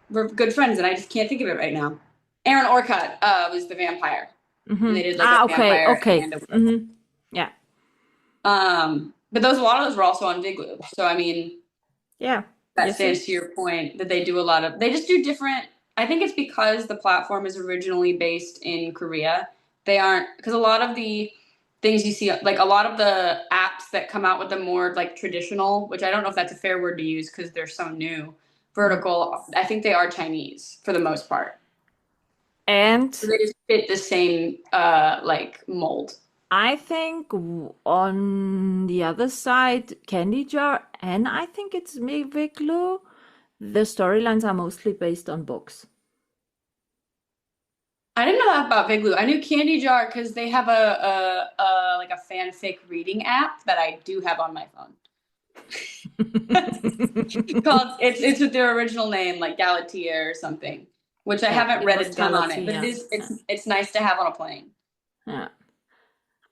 We're good friends, and I just can't think of it right now. Aaron Orcutt was the vampire, and mm-hmm. they did like a Ah, okay, vampire okay. and a werewolf. Mm-hmm. Yeah, But a lot of those were also on Viglu. So I mean, yeah. that You see? stands to your point that they do a lot of. They just do different. I think it's because the platform is originally based in Korea. They aren't, because a lot of the things you see, like a lot of the apps that come out with the more like traditional, which I don't know if that's a fair word to use because they're so new, vertical. I think they are Chinese for the most part. And So they just fit the same like mold. I think on the other side, Candy Jar, and I think it's Viglu, the storylines are mostly based on books. I didn't know that about Viglu. I knew Candy Jar because they have a like a fanfic reading app that I do have on my phone. Called it's with their original name, like Galatea or something, which I Yeah, haven't it read was a ton on it, but Galatea. it's nice to have on a plane. Yeah.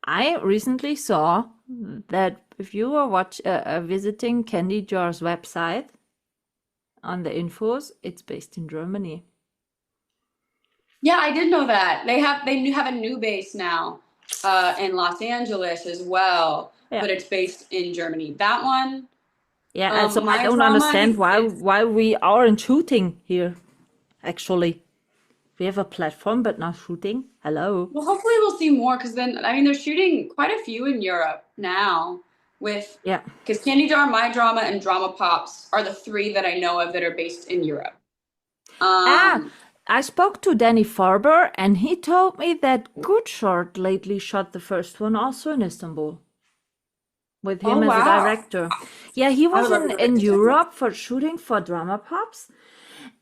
I recently saw that if you were visiting Candy Jar's website on the infos, it's based in Germany. Yeah, I did know that. They have a new base now in Los Angeles as well, Yeah. but it's based in Germany. That one, Yeah, and so I my don't drama, understand it's why we aren't shooting here, actually. We have a platform, but not shooting. Hello. well, hopefully we'll see more because then I mean they're shooting quite a few in Europe now with Yeah. because Candy Jar, My Drama, and Drama Pops are the three that I know of that are based in Europe. Ah, Um, I spoke to Danny Farber, and he told me that Good Short lately shot the first one also in Istanbul with oh him as a wow, director. Yeah, he I was would love to go in visit him. Europe for shooting for Drama Pops,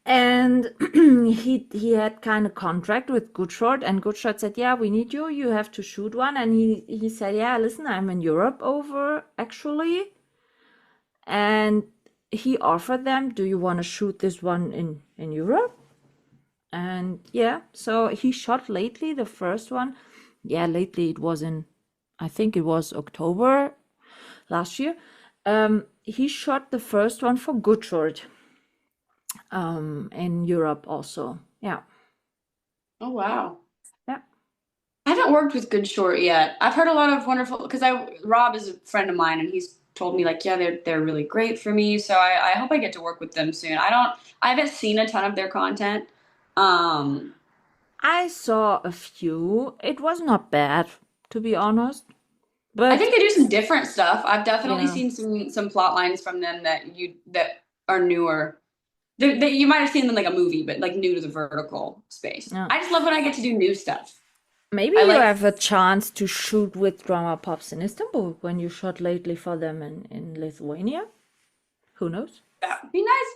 and he had kind of contract with Good Short, and Good Short said, "Yeah, we need you. You have to shoot one." And he said, "Yeah, listen, I'm in Europe over actually," and he offered them, "Do you want to shoot this one in Europe?" And yeah, so he shot lately the first one. Yeah, lately it was in, I think it was October last year. He shot the first one for Good Short in Europe also. Yeah, Oh wow. yeah. I haven't worked with Good Short yet. I've heard a lot of wonderful because Rob is a friend of mine and he's told me like, yeah, they're really great for me. So I hope I get to work with them soon. I haven't seen a ton of their content. Um, I saw a few. It was not bad, to be honest. I But think they do some different stuff. I've definitely yeah, seen some plot lines from them that are newer. That you might have seen them like a movie, but like new to the vertical space. yeah. I just love when I get to do new stuff. Maybe I you like have a chance to shoot with Drama Pops in Istanbul when you shot lately for them in Lithuania. Who knows? that would be nice.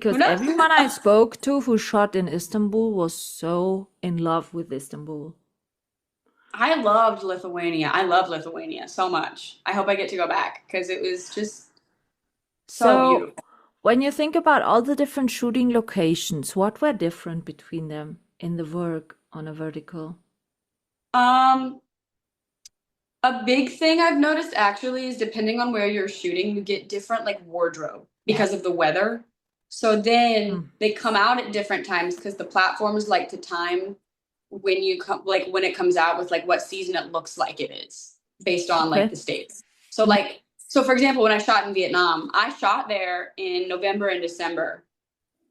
Who Because knows? everyone I spoke to who shot in Istanbul was so in love with Istanbul. I loved Lithuania. I love Lithuania so much. I hope I get to go back because it was just so So, beautiful. when you think about all the different shooting locations, what were different between them in the work on a vertical? Um, a big thing I've noticed actually is depending on where you're shooting, you get different like wardrobe because of the weather. So then Mm, they come out at different times because the platforms like to time when you come like when it comes out with like what season it looks like it is based on like okay. the states. So Mm, like so for example, when I shot in Vietnam, I shot there in November and December.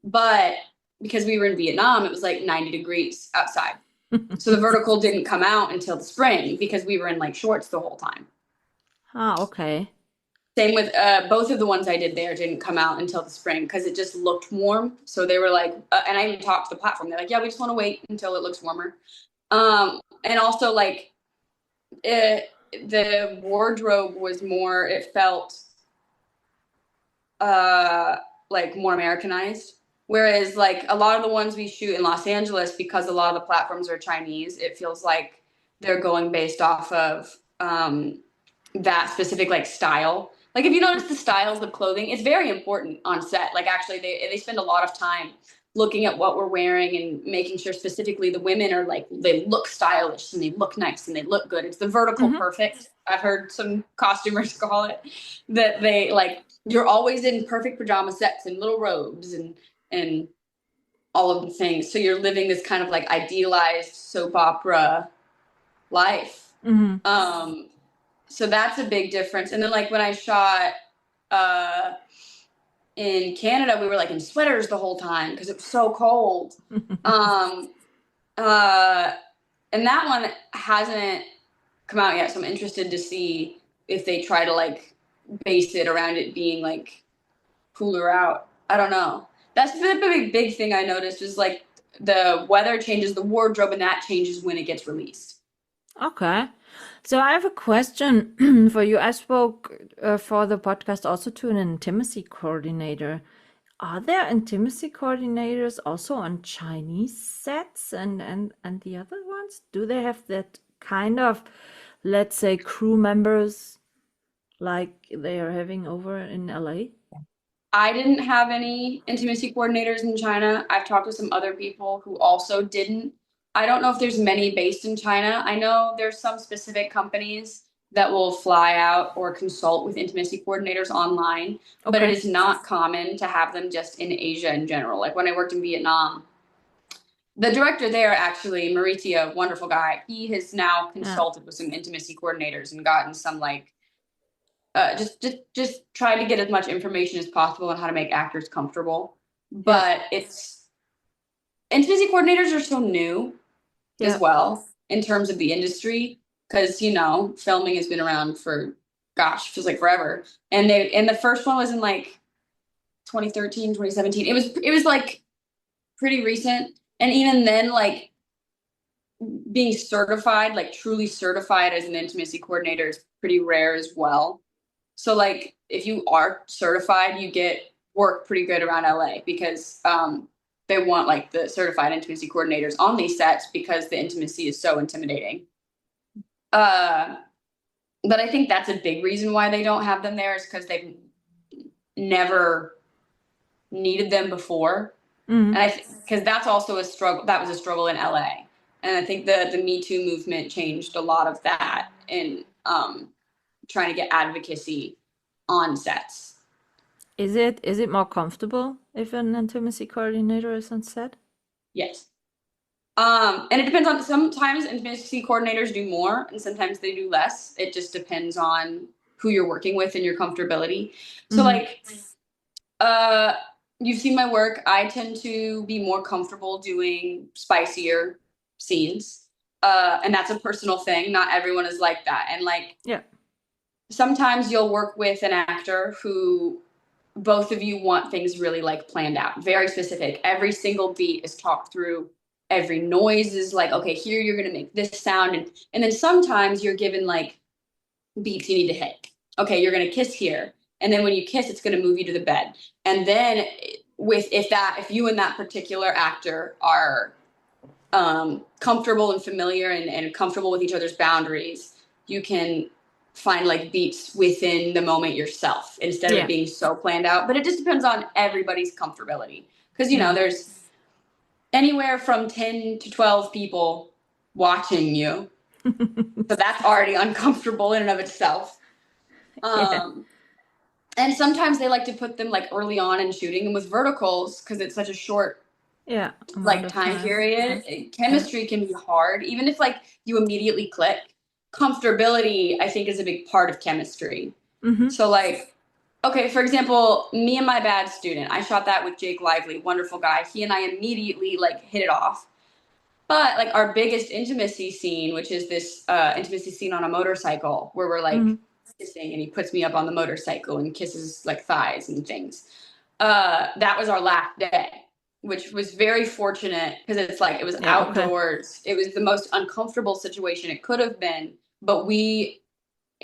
But because we were in Vietnam, it was like 90 degrees outside. So the vertical didn't come out until the spring because we were in like shorts the whole time. Ah, okay. Same with both of the ones I did there didn't come out until the spring because it just looked warm. So they were like, and I even talked to the platform. They're like, yeah, we just want to wait until it looks warmer. And also like the wardrobe was more, it felt like more Americanized. Whereas like a lot of the ones we shoot in Los Angeles, because a lot of the platforms are Chinese, it feels like they're going based off of that specific like style. Like if you notice the styles of clothing, it's very important on set. Like actually they spend a lot of time looking at what we're wearing and making sure specifically the women are like they look stylish and they look nice and they look good. It's the vertical Hmm. perfect. I've heard some costumers call it that they like you're always in perfect pajama sets and little robes and all of the things. So you're living this kind of like idealized soap opera life. Hmm. Um so that's a big difference. And then like when I shot uh in Canada, we were like in sweaters the whole time because it was so cold. Um uh and that one hasn't come out yet, so I'm interested to see if they try to like base it around it being like cooler out. I don't know. That's the big thing I noticed is like the weather changes the wardrobe and that changes when it gets released. Okay. So I have a question for you. I spoke for the podcast also to an intimacy coordinator. Are there intimacy coordinators also on Chinese sets and the other ones? Do they have that kind of, let's say, crew members like they are having over in LA? I didn't have any intimacy coordinators in China. I've talked to some other people who also didn't. I don't know if there's many based in China. I know there's some specific companies that will fly out or consult with intimacy coordinators online, but it Okay. is not common to have them just in Asia in general. Like when I worked in Vietnam, the director there, actually, Mauricio, wonderful guy, he has now Yeah. consulted with some intimacy coordinators and gotten some like just try to get as much information as possible on how to make actors comfortable. Yeah. But it's intimacy coordinators are so new as Yeah. well in terms of the industry because filming has been around for gosh, feels like forever. And the first one was in like 2013, 2017. It was like pretty recent. And even then, like being certified, like truly certified as an intimacy coordinator is pretty rare as well. So like if you are certified, you get work pretty good around LA because they want like the certified intimacy coordinators on these sets because the intimacy is so intimidating. Uh, but I think that's a big reason why they don't have them there is because they've never needed them before. Mm. And I think because that's also a struggle. That was a struggle in LA, and I think the Me Too movement changed a lot of that in trying to get advocacy on sets. Is it more comfortable if an intimacy coordinator is on set? Yes. And it depends on sometimes intimacy coordinators do more and sometimes they do less. It just depends on who you're working with and your comfortability. So Mm-hmm. like uh you've seen my work. I tend to be more comfortable doing spicier scenes. And that's a personal thing. Not everyone is like that. And like Yeah. sometimes you'll work with an actor who both of you want things really like planned out, very specific. Every single beat is talked through. Every noise is like, okay, here you're gonna make this sound, and then sometimes you're given like beats you need to hit. Okay, you're gonna kiss here, and then when you kiss, it's gonna move you to the bed, and then if you and that particular actor are comfortable and familiar and comfortable with each other's boundaries, you can find like beats within the moment yourself instead of it Yeah. being so planned out. But it just depends on everybody's comfortability because Yeah. there's anywhere from 10 to 12 people watching you, so that's already uncomfortable in and of itself. Yeah. And sometimes they like to put them like early on in shooting, and with verticals because it's such a short Yeah. Amount like of time time. Yeah. period, Yeah. chemistry can be hard, even if like you immediately click. Comfortability, I think, is a big part of chemistry. Mm-hmm. So like, okay, for example, Me and My Bad Student, I shot that with Jake Lively, wonderful guy. He and I immediately like hit it off. But like our biggest intimacy scene, which is this intimacy scene on a motorcycle where we're like Mm-hmm. kissing and he puts me up on the motorcycle and kisses like thighs and things. That was our last day, which was very fortunate because it's like it was Yeah. Okay. outdoors. It was the most uncomfortable situation it could have been, but we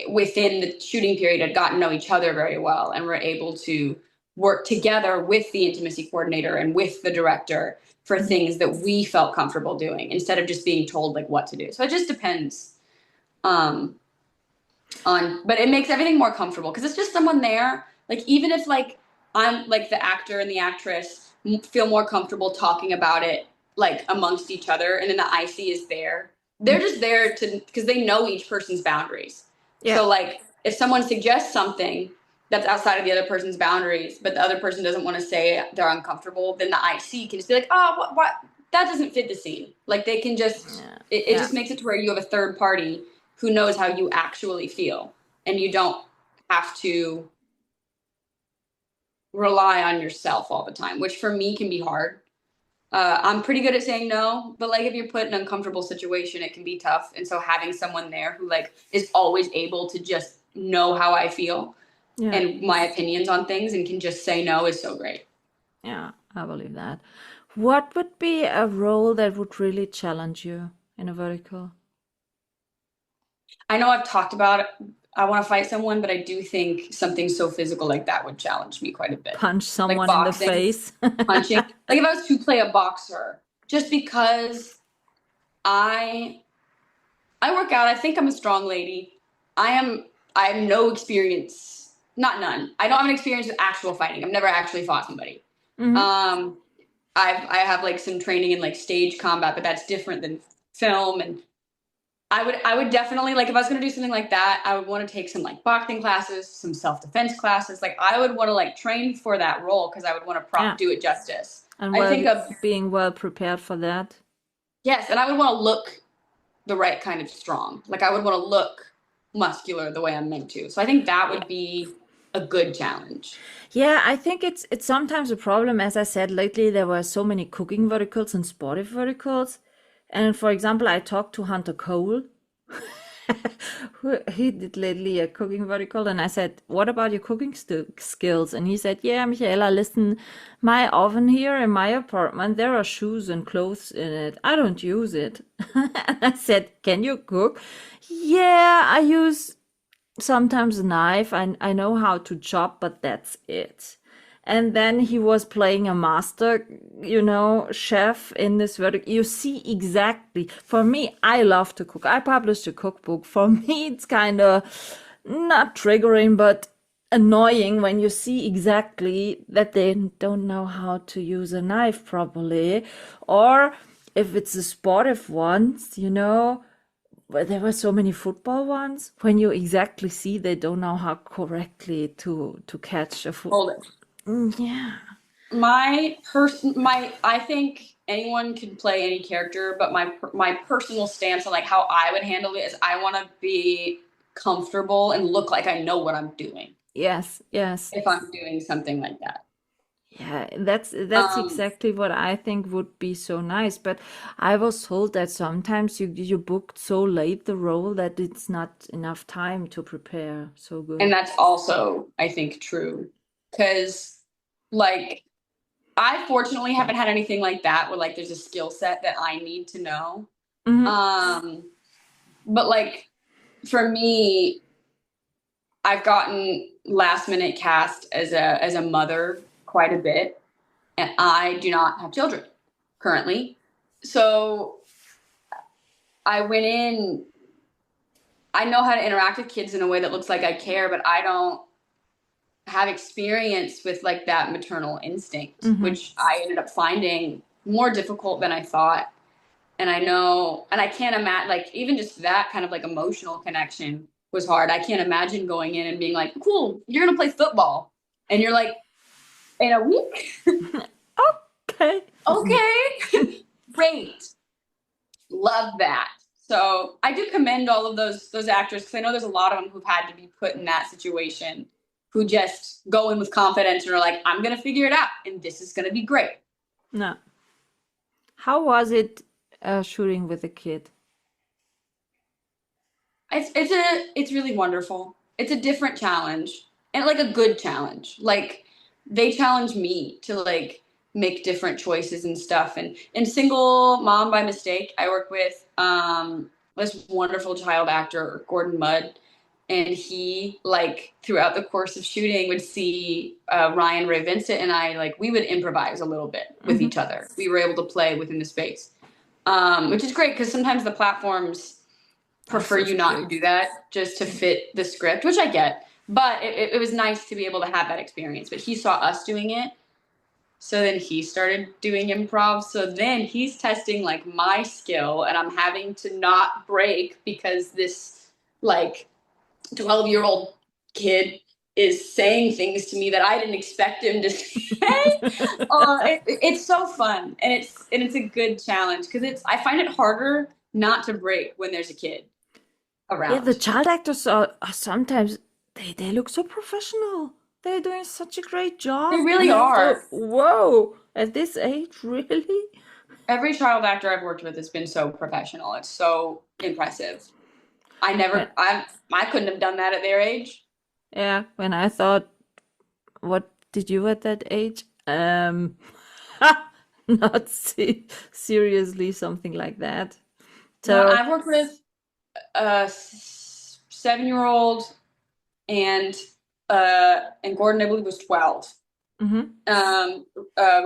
within the shooting period had gotten to know each other very well and were able to work together with the intimacy coordinator and with the director for Mm-hmm. things that we felt comfortable doing instead of just being told like what to do. So it just depends um but it makes everything more comfortable because it's just someone there. Like even if like I'm like the actor and the actress feel more comfortable talking about it like amongst each other, and then the IC is there. They're just there to because they know each person's boundaries. Yeah. So like if someone suggests something that's outside of the other person's boundaries, but the other person doesn't want to say they're uncomfortable, then the IC can just be like, oh, what? That doesn't fit the scene. Like they can just, Yeah. it Yeah. just makes it to where you have a third party who knows how you actually feel, and you don't have to rely on yourself all the time, which for me can be hard. I'm pretty good at saying no, but like if you're put in an uncomfortable situation, it can be tough. And so having someone there who like is always able to just know how I feel Yeah. and my opinions on things and can just say no is so great. Yeah. I believe that. What would be a role that would really challenge you in a vertical? I know I've talked about it. I want to fight someone, but I do think something so physical like that would challenge me quite a bit. Punch Like someone in the boxing, face? punching. Like if I was to play a boxer, just because I I work out, I think I'm a strong lady. I am I have no experience, not none. I don't have an experience with actual fighting. I've never actually fought somebody. Um, I have like some training in like stage combat, but that's different than film. And I would definitely like if I was gonna do something like that, I would want to take some like boxing classes, some self-defense classes. Like I would want to like train for that role because I would want to Yeah. do it justice. And I think of being well prepared for that. yes, and I would want to look the right kind of strong. Like I would want to look muscular the way I'm meant to. So I think that would be a good challenge. Yeah, I think it's sometimes a problem. As I said, lately there were so many cooking verticals and sportive verticals. And for example, I talked to Hunter Cole. He did lately a cooking vertical, and I said, "What about your cooking skills?" And he said, "Yeah, Michaela, listen, my oven here in my apartment, there are shoes and clothes in it. I don't use it." And I said, "Can you cook?" "Yeah, I use sometimes a knife. I know how to chop, but that's it." And then he was playing a master, chef in this vertical. You see exactly. For me, I love to cook. I published a cookbook. For me, it's kind of not triggering, but annoying when you see exactly that they don't know how to use a knife properly. Or if it's a sportive ones, but there were so many football ones when you exactly see they don't know how correctly to catch a foot. Hold it. Yeah. I think anyone can play any character, but my personal stance on like how I would handle it is I want to be comfortable and look like I know what I'm doing Yes. if I'm doing something like that. Yeah, that's Um, exactly what I think would be so nice. But I was told that sometimes you booked so late the role that it's not enough time to prepare so and good. that's also, I think, true because like I fortunately haven't had anything like that where like there's a skill set that I need to know. Hmm. Um, but like for me, I've gotten last minute cast as a mother quite a bit, and I do not have children currently. So I went in. I know how to interact with kids in a way that looks like I care, but I don't have experience with like that maternal instinct, Hmm. which I ended up finding more difficult than I thought. And I know, and I can't imagine, like, even just that kind of like emotional connection was hard. I can't imagine going in and being like, cool, you're going to play football. And you're like, in a week? Okay. Okay, great. Love that. So I do commend all of those actors because I know there's a lot of them who've had to be put in that situation who just go in with confidence and are like, I'm going to figure it out and this is going to be great. No. How was it shooting with a kid? It's really wonderful. It's a different challenge and like a good challenge. Like they challenge me to like make different choices and stuff. And in Single Mom by Mistake, I work with this wonderful child actor Gordon Mudd, and he like throughout the course of shooting would see Ryan Ray Vincent and I like we would improvise a little bit with Hmm. each other. We were able to play within the space, which is great because sometimes the platforms Are prefer so you not to strict. do that just to fit the script, which I get. But it was nice to be able to have that experience. But he saw us doing it. So then he started doing improv. So then he's testing like my skill and I'm having to not break because this like 12-year-old kid is saying things to me that I didn't expect him to say. It's so fun and it's a good challenge because I find it harder not to break when there's a kid Yeah, the around. child actors are sometimes they look so professional. They're doing such a great They job, really and I thought, are. whoa, at this age, really? Every child actor I've worked with has been so professional. It's so impressive. When, I couldn't have done that at their age. yeah, when I thought, what did you at that age? Not seriously, something like that. No, So, I've worked with a 7-year-old and Gordon, I believe, was 12. mhm.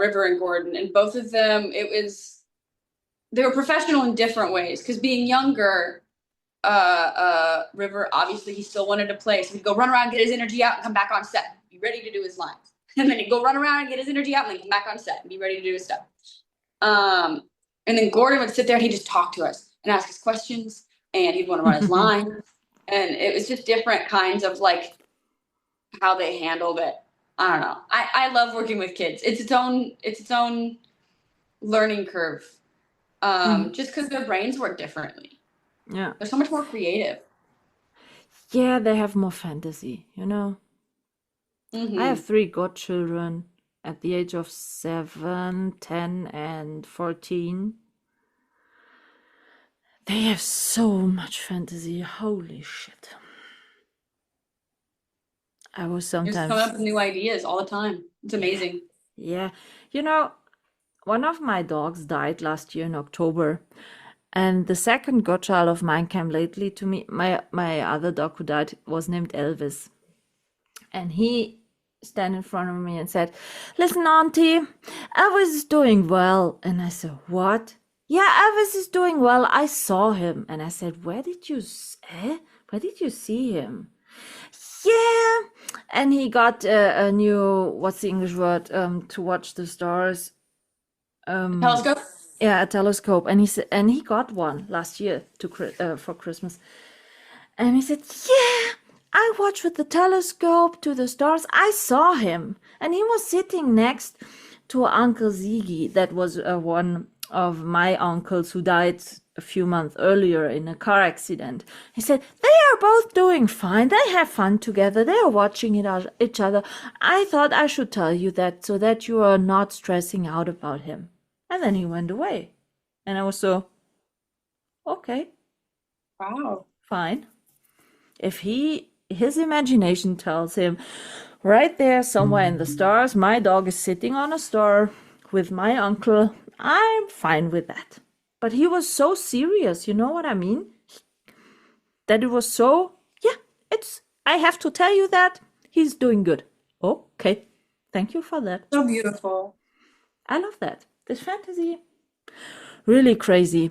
River and Gordon, and both of them, they were professional in different ways. Because being younger, River, obviously he still wanted to play. So he'd go run around, get his energy out, and come back on set. Be ready to do his lines. And then he'd go run around and get his energy out, and then come back on set and be ready to do his stuff. And then Gordon would sit there and he'd just talk to us and ask us questions, and he'd want to run his lines. And it was just different kinds of like how they handled it. I don't know. I love working with kids. It's its own learning curve. Just because their brains work differently. Yeah. They're so much more creative. Yeah, they have more fantasy, you know. Mm-hmm. I have 3 godchildren at the age of 7, 10, and 14. They have so much fantasy. Holy shit. I was You're just coming sometimes, up with new ideas all the time. It's amazing. yeah. You know, one of my dogs died last year in October, and the second godchild of mine came lately to me. My other dog who died was named Elvis, and he stand in front of me and said, "Listen, Auntie, Elvis is doing well." And I said, "What?" "Yeah, Elvis is doing well. I saw him." And I said, Where did you see him?" "Yeah." And he got a new, what's the English word, to watch the stars. Telescope? Yeah, a telescope. And he said, and he got one last year for Christmas. And he said, "Yeah, I watched with the telescope to the stars. I saw him." And he was sitting next to Uncle Ziggy. That was one of my uncles who died a few months earlier in a car accident. He said, "They are both doing fine. They have fun together. They are watching each other. I thought I should tell you that so that you are not stressing out about him." And then he went away. And I was so, okay, Wow. fine. If his imagination tells him right there somewhere in the stars, my dog is sitting on a star with my uncle, I'm fine with that. But he was so serious, you know what I mean? That it was so, yeah, I have to tell you that he's doing good. Okay, thank you for that. So beautiful. I love that. This fantasy, really crazy.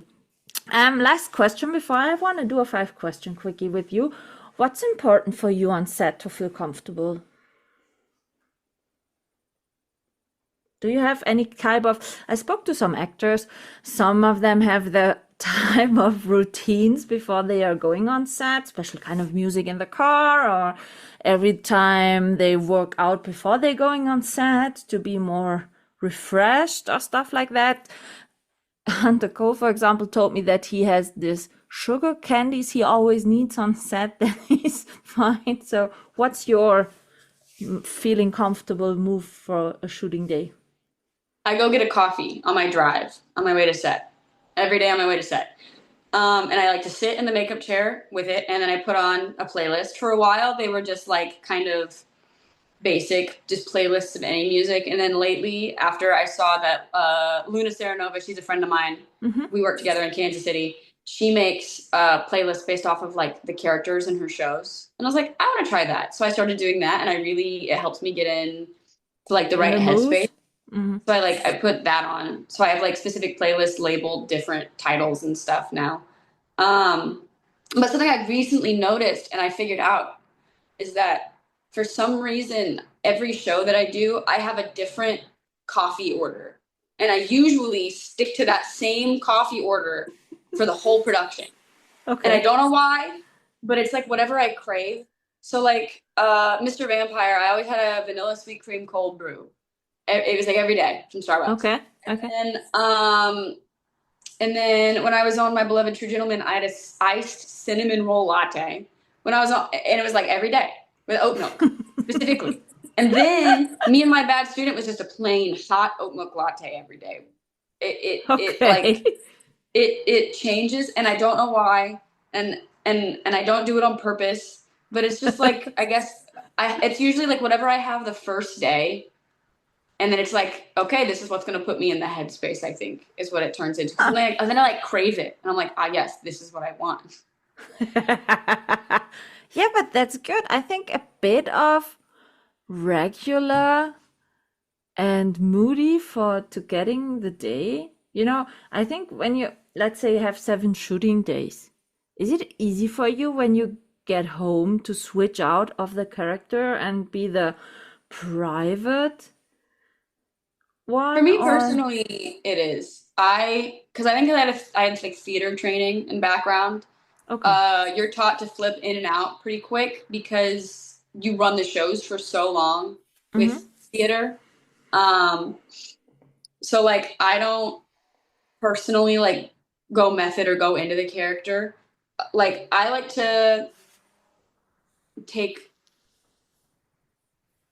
Last question before I want to do a 5-question quickie with you. What's important for you on set to feel comfortable? Do you have any type of, I spoke to some actors, some of them have the type of routines before they are going on set, special kind of music in the car, or every time they work out before they're going on set to be more refreshed or stuff like that. Hunter Cole, for example, told me that he has this sugar candies he always needs on set, that he's fine. So what's your feeling comfortable move for a shooting day? I go get a coffee on my drive, on my way to set. Every day on my way to set. And I like to sit in the makeup chair with it, and then I put on a playlist. For a while, they were just like kind of basic, just playlists of any music. And then lately, after I saw that Luna Serenova, she's a friend of mine, we work together in Kansas City. She makes playlists based off of like the characters in her shows. And I was like, I want to try that. So I started doing that, and it helps me get in to like the right headspace. So I put that on. So I have like specific playlists labeled different titles and stuff now. But something I recently noticed and I figured out is that for some reason, every show that I do, I have a different coffee order. And I usually stick to that same coffee order for the whole production. Okay. And I don't know why, but it's like whatever I crave. So like Mr. Vampire, I always had a vanilla sweet cream cold brew. It was like every day from Starbucks. Okay. And then when I was on My Beloved True Gentleman, I had a iced cinnamon roll latte. When I was on, and it was like every day with oat milk specifically. And then me and My Bad Student was just a plain hot oat milk latte every day. It changes, and I don't know why, and I don't do it on purpose, but it's just like I guess it's usually like whatever I have the first day. And then it's like, okay, this is what's going to put me in the headspace, I think, is what it turns into. And then I like crave it. And I'm like, yes, this is what I want. Yeah, but that's good. I think a bit of regular and moody to getting the day. You know, I think when you, let's say you have 7 shooting days, Is it easy for you when you get home to switch out of the character and be the private For one me or personally, it is. Because I think I had like theater training and background. okay. You're taught to flip in and out pretty quick because you run the shows for so long Mm-hmm. with theater. Um, so like I don't personally like go method or go into the character. Like I like to take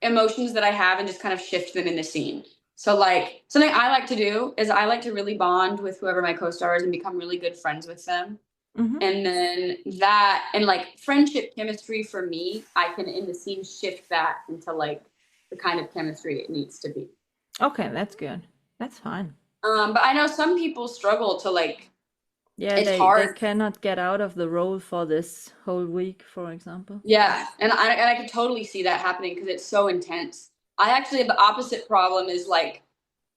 emotions that I have and just kind of shift them in the scene. So like something I like to do is I like to really bond with whoever my co-star is and become really good friends with them. Mm-hmm. And then that and like friendship chemistry for me, I can in the scene shift that into like the kind of chemistry it needs to be. Okay, that's good. That's fine. But I know some people struggle to like Yeah, it's they hard. cannot get out of the role for this whole week, for example. Yeah, and I could totally see that happening because it's so intense. I actually have the opposite problem is like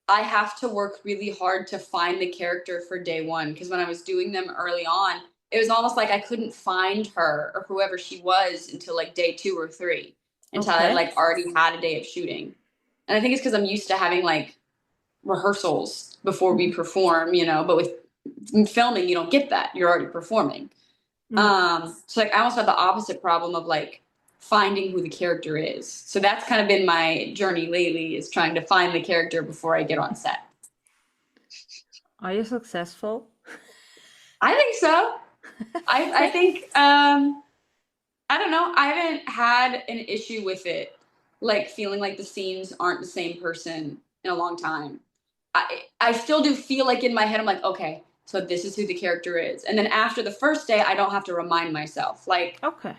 I have to work really hard to find the character for day one because when I was doing them early on, it was almost like I couldn't find her or whoever she was until like day 2 or 3, until I Okay. like already had a day of shooting. And I think it's because I'm used to having like rehearsals before we Mhm. perform, but with filming, you don't get that. You're already performing. Mm. So like I almost had the opposite problem of like finding who the character is. So that's kind of been my journey lately is trying to find the character before I get on set. Are you successful? I think so. I think I don't know. I haven't had an issue with it, like feeling like the scenes aren't the same person in a long time. I still do feel like in my head I'm like, okay, so this is who the character is. And then after the first day, I don't have to remind myself. Like Okay.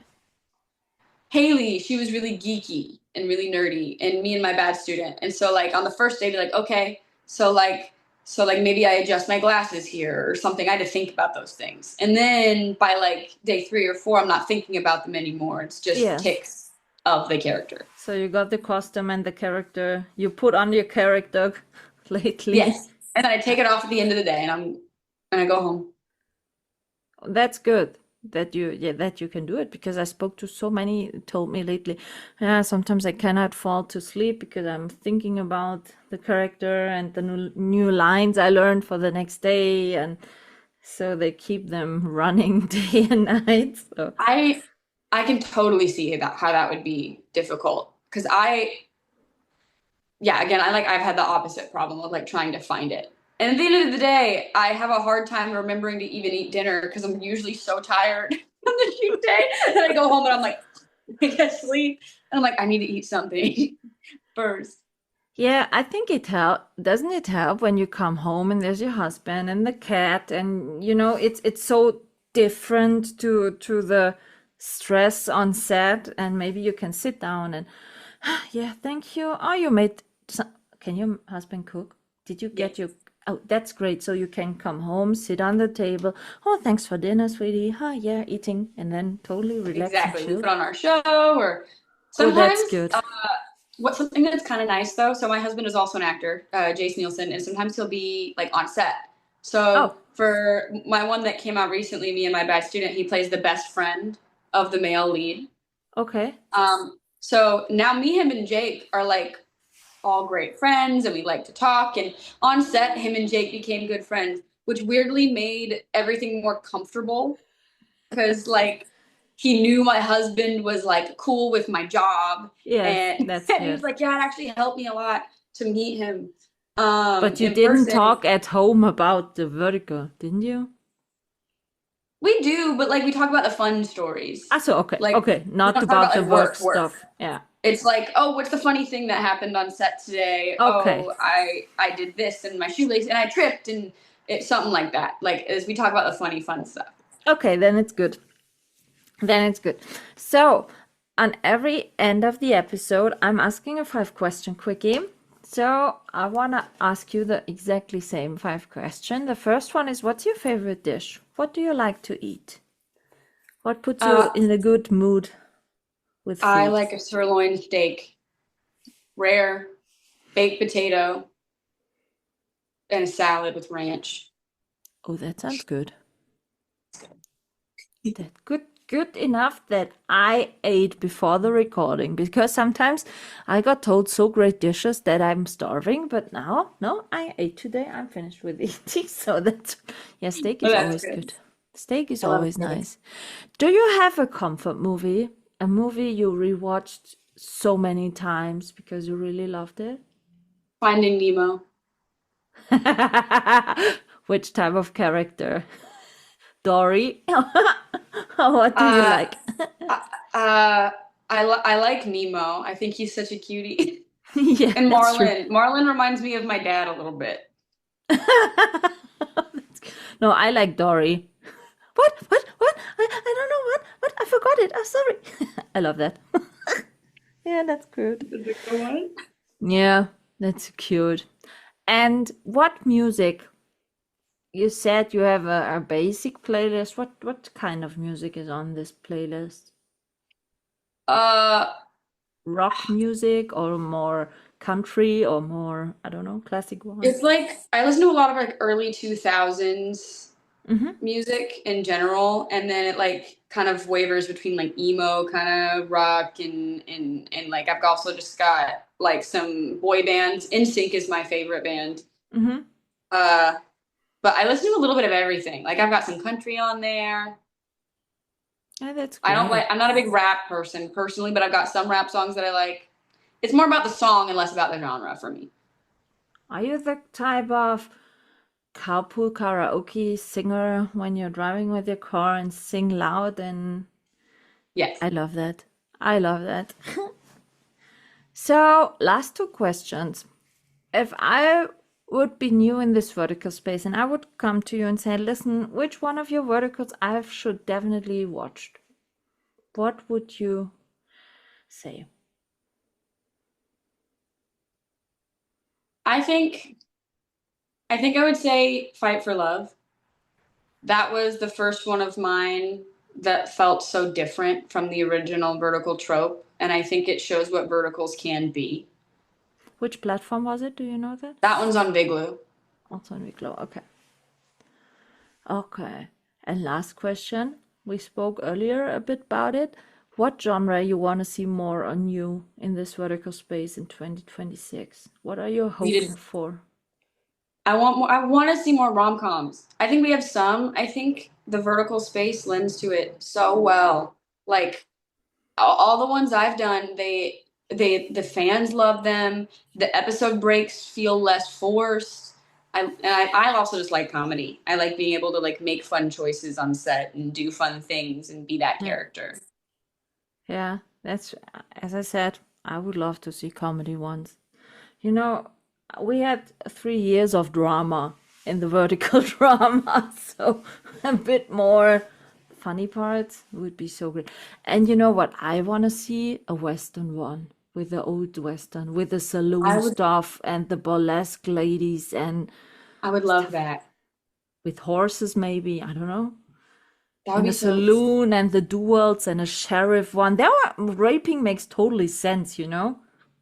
Haley, she was really geeky and really nerdy, and me and my bad student. And so like on the first day, be like, okay, so like maybe I adjust my glasses here or something. I had to think about those things. And then by like day 3 or 4, I'm not thinking about them anymore. It's just Yes. ticks of the character. So you got the costume and the character. You put on your character lately. Yes. And then I take it off at the end of the day and I go home. That's good that you can do it because I spoke to so many told me lately, yeah, sometimes I cannot fall to sleep because I'm thinking about the character and the new lines I learned for the next day, and so they keep them running day and night. So I can totally see that how that would be difficult. Because yeah, again, I've had the opposite problem of like trying to find it. And at the end of the day, I have a hard time remembering to even eat dinner because I'm usually so tired on the shoot day that I go home and I'm like, I get sleep. And I'm like, I need to eat something first. yeah, I think it help. Doesn't it help when you come home and there's your husband and the cat, and it's so different to the stress on set, and maybe you can sit down and yeah, thank you. Oh, you made some, can your husband cook? Did you get your Yes, Oh, that's great. So you can come home, sit on the table. Oh, thanks for dinner, sweetie. Oh, yeah, eating, and then totally relax and exactly. We chill. put on our show or Oh, that's sometimes good. what something that's kind of nice though. So my husband is also an actor, Jace Nielsen, and sometimes he'll be like on set. So Oh, for my one that came out recently, me and my bad student, he plays the best friend of the male lead. okay. So now me, him, and Jake are like all great friends, and we like to talk. And on set, him and Jake became good friends, which weirdly made everything more comfortable because like he knew my husband was like cool with my job, Yes, and, that's and he was good. like, yeah, it actually helped me a lot to meet him But you in didn't person. talk at home about the vertical, didn't you? We do, but like we talk about the fun stories. Ah, so okay, Like okay, we not don't talk about about the like work work. stuff. Yeah. It's like, oh, what's the funny thing that happened on set today? Okay. Oh, I did this and my shoelace and I tripped, and it's something like that. Like as we talk about the funny fun stuff. Okay, then it's good. Then it's good. So, on every end of the episode, I'm asking a 5 question quickie. So, I want to ask you the exactly same 5 question. The first one is, what's your favorite dish? What do you like to eat? What puts you Uh, in a good mood with I food? like a sirloin steak, rare, baked potato, and a salad with ranch. Oh, that sounds good. That good enough that I ate before the recording, because sometimes I got told so great dishes that I'm starving, but now no, I ate today. I'm finished with eating, so that's yeah, steak Oh, is that's always good. good. Steak is I love always steak. nice. Do you have a comfort movie? A movie you rewatched so many times because you really loved it? Finding Nemo. Which type of character? Dory? What do you Uh, like? uh, uh, I like Nemo. I think he's such a cutie. Yeah, And that's true. Marlin. Marlin reminds me of my dad a little bit. No, I like Dory. What? What? What? I don't know what. What? I forgot it. I'm sorry. I love that. Yeah, that's good. Is it the one? Yeah, that's cute. And what music? You said you have a basic playlist. What kind of music is on this playlist? Uh, Rock music or more country or more, I don't know, classic one? it's like I listen to a lot of like early 2000s Mm-hmm. music in general, and then it like kind of wavers between like emo kind of rock and like I've also just got like some boy bands. NSYNC is my favorite band. Mm-hmm. Uh, but I listen to a little bit of everything. Like I've got some country on there. Yeah, that's I don't great. like I'm not a big rap person personally, but I've got some rap songs that I like. It's more about the song and less about the genre for me. Are you the type of carpool karaoke singer when you're driving with your car and sing loud? And Yes. I love that. I love that. So, last two questions. If I would be new in this vertical space and I would come to you and say, listen, which one of your verticals I should definitely watch? What would you say? I think I would say Fight for Love. That was the first one of mine that felt so different from the original vertical trope, and I think it shows what verticals can be. Which platform was it? Do you know that? That one's on Viglu. Also on Wicklow. Okay. Okay. And last question. We spoke earlier a bit about it. What genre you want to see more on you in this vertical space in 2026? What are you We hoping did. for? I want to see more rom-coms. I think we have some. I think the vertical space lends to it so well. Like all the ones I've done, the fans love them. The episode breaks feel less forced. I also just like comedy. I like being able to like make fun choices on set and do fun things and be that Yeah. character. Yeah, that's as I said, I would love to see comedy ones. You know, we had 3 years of drama in the vertical drama, so a bit more funny parts would be so great. And you know what? I want to see a Western one with the old Western, with the I saloon would stuff and the burlesque ladies and I would love stuff that. with horses, maybe. I don't know. That would In be a so saloon and the duels and a sheriff one. There were raping makes totally sense,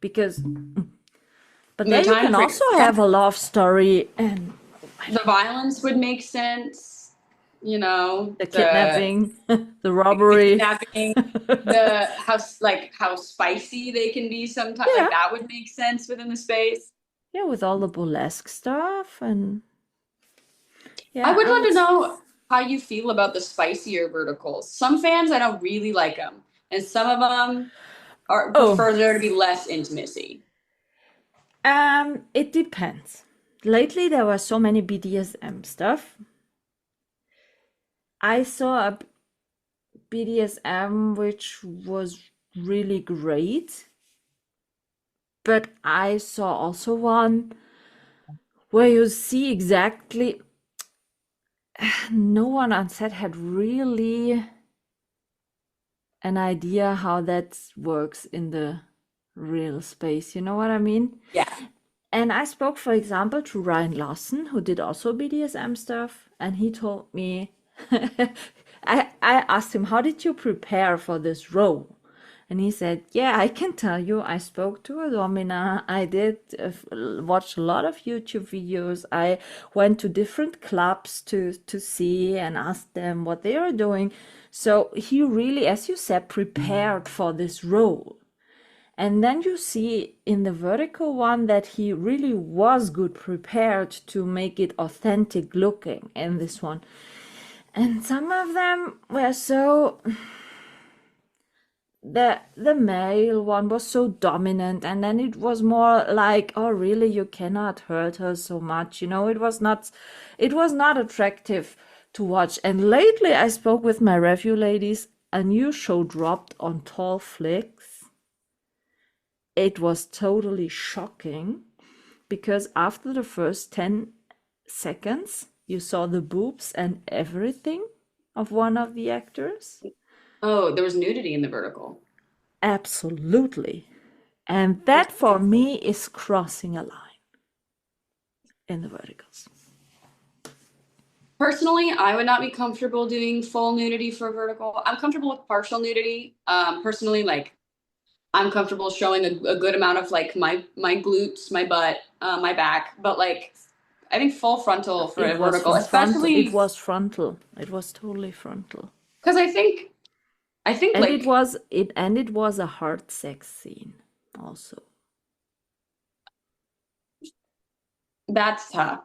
because but the there you time can for also have a love story and the violence would make sense. You know, the kidnapping, the robbery. kidnapping, the how spicy they can be sometimes. Yeah, Like that would make sense within the space. yeah, with all the burlesque stuff and I yeah, would I love would. to know how you feel about the spicier verticals. Some fans I don't really like them, and some of them are Oh, prefer there to be less intimacy. it depends. Lately, there were so many BDSM stuff. I saw a BDSM which was really great, but I saw also one where you see exactly no one on set had really an idea how that works in the real space. You know what I mean? Yeah, And I spoke, for example, to Ryan Lawson, who did also BDSM stuff, and he told me, I asked him, how did you prepare for this role? And he said, yeah, I can tell you, I spoke to a domina. I did watch a lot of YouTube videos. I went to different clubs to see and ask them what they are doing. So he really, as you said, prepared for this role. And then you see in the vertical one that he really was good prepared to make it authentic looking in this one. And some of them were so, the male one was so dominant, and then it was more like, oh really, you cannot hurt her so much, it was not attractive to watch. And lately I spoke with my review ladies, a new show dropped on Tall Flicks. It was totally shocking because after the first 10 seconds, you saw the boobs and everything of one of the actors. Oh, there was nudity in the vertical. Absolutely. And that for me is crossing a line in the verticals. Personally, I would not be comfortable doing full nudity for vertical. I'm comfortable with partial nudity. Personally, like I'm comfortable showing a good amount of like my glutes, my butt, my back, but like I think full frontal for a vertical, especially it was frontal. It was totally frontal. because I think And like it was a hard sex scene also. that's tough.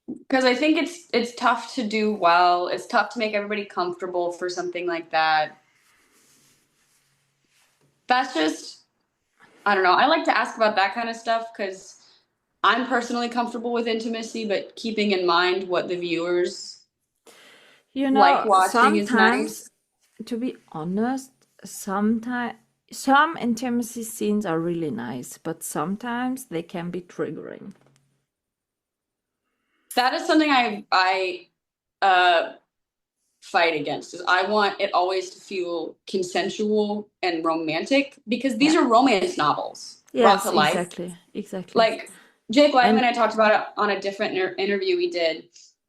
Because I think it's tough to do well. It's tough to make everybody comfortable for something like that. That's just, I don't know. I like to ask about that kind of stuff because I'm personally comfortable with intimacy, but keeping in mind what the viewers like watching is nice. To be honest, sometimes some intimacy scenes are really nice, but sometimes they can be triggering. That is something I fight against. Is I want it always to feel consensual and romantic because these are romance novels brought to life. Exactly. Like Jake Lyman and I talked about it on a different interview we did,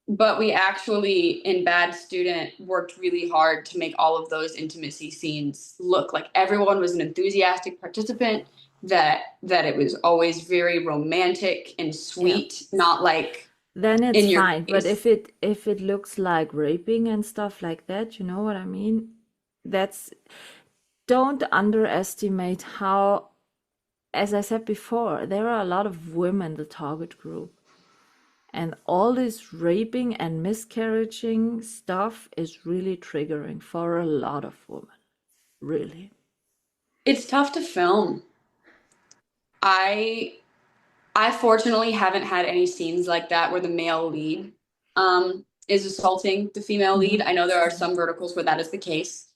but we actually in Bad Student worked really hard to make all of those intimacy scenes look like everyone was an enthusiastic participant, that it was always very romantic and sweet, not like then it's fine. But face. if it looks like raping and stuff like that, you know what I mean? Don't underestimate how, as I said before, there are a lot of women, the target group. And all this raping and miscarriaging stuff is really triggering for a lot of women. Really. It's tough to film. I fortunately haven't had any scenes like that where the male lead is assaulting the female lead. I know there are some verticals where that is the case.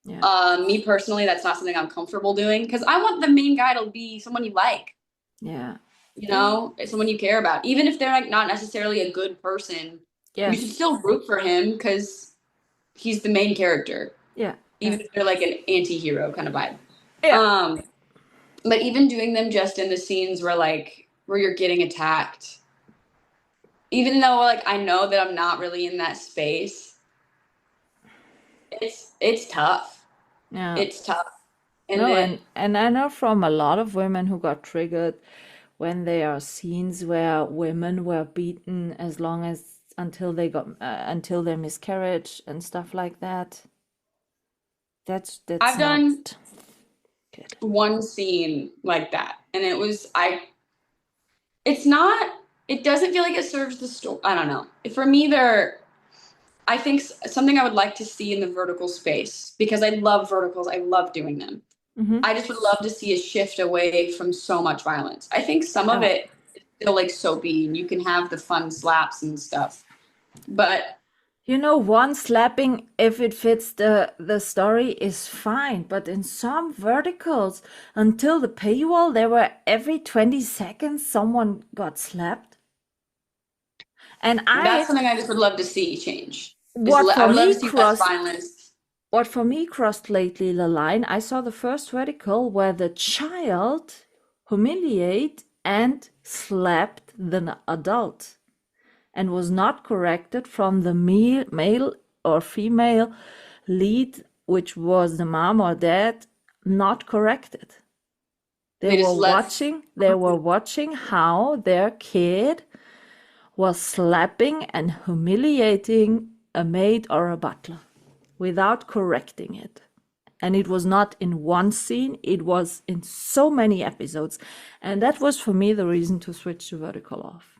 Yeah. Me personally, that's not something I'm comfortable doing because I want the main guy to be someone you like. Yeah. You know, it's someone you care about. Even if they're like not necessarily a good person, you should still root for him because he's the main character. Yeah. Even if they're like an anti-hero kind of vibe. Yeah. But even doing them just in the scenes where you're getting attacked, even though like I know that I'm not really in that space, it's tough. Yeah. It's tough. And I know from a lot of women who got triggered when there are scenes where women were beaten until their miscarriage and stuff like that. That's I've done good. One scene like that, and it doesn't feel like it serves the story. I don't know. For me, I think something I would like to see in the vertical space, because I love verticals. I love doing them. I just would love to see a shift away from so much violence. I think some of it is still like soapy and you can have the fun slaps and stuff. But one slapping, if it fits the story, is fine. But in some verticals, until the paywall, there were every 20 seconds someone got slapped. And that's something I just would love to see change. What for me crossed lately the line, I saw the first vertical where the child humiliated and slapped the adult and was not corrected from the male or female lead, which was the mom or dad, not corrected. They just left. They were watching how their kid was slapping and humiliating a maid or a butler without correcting it. And it was not in one scene, it was in so many episodes. And that was for me the reason to switch to vertical off.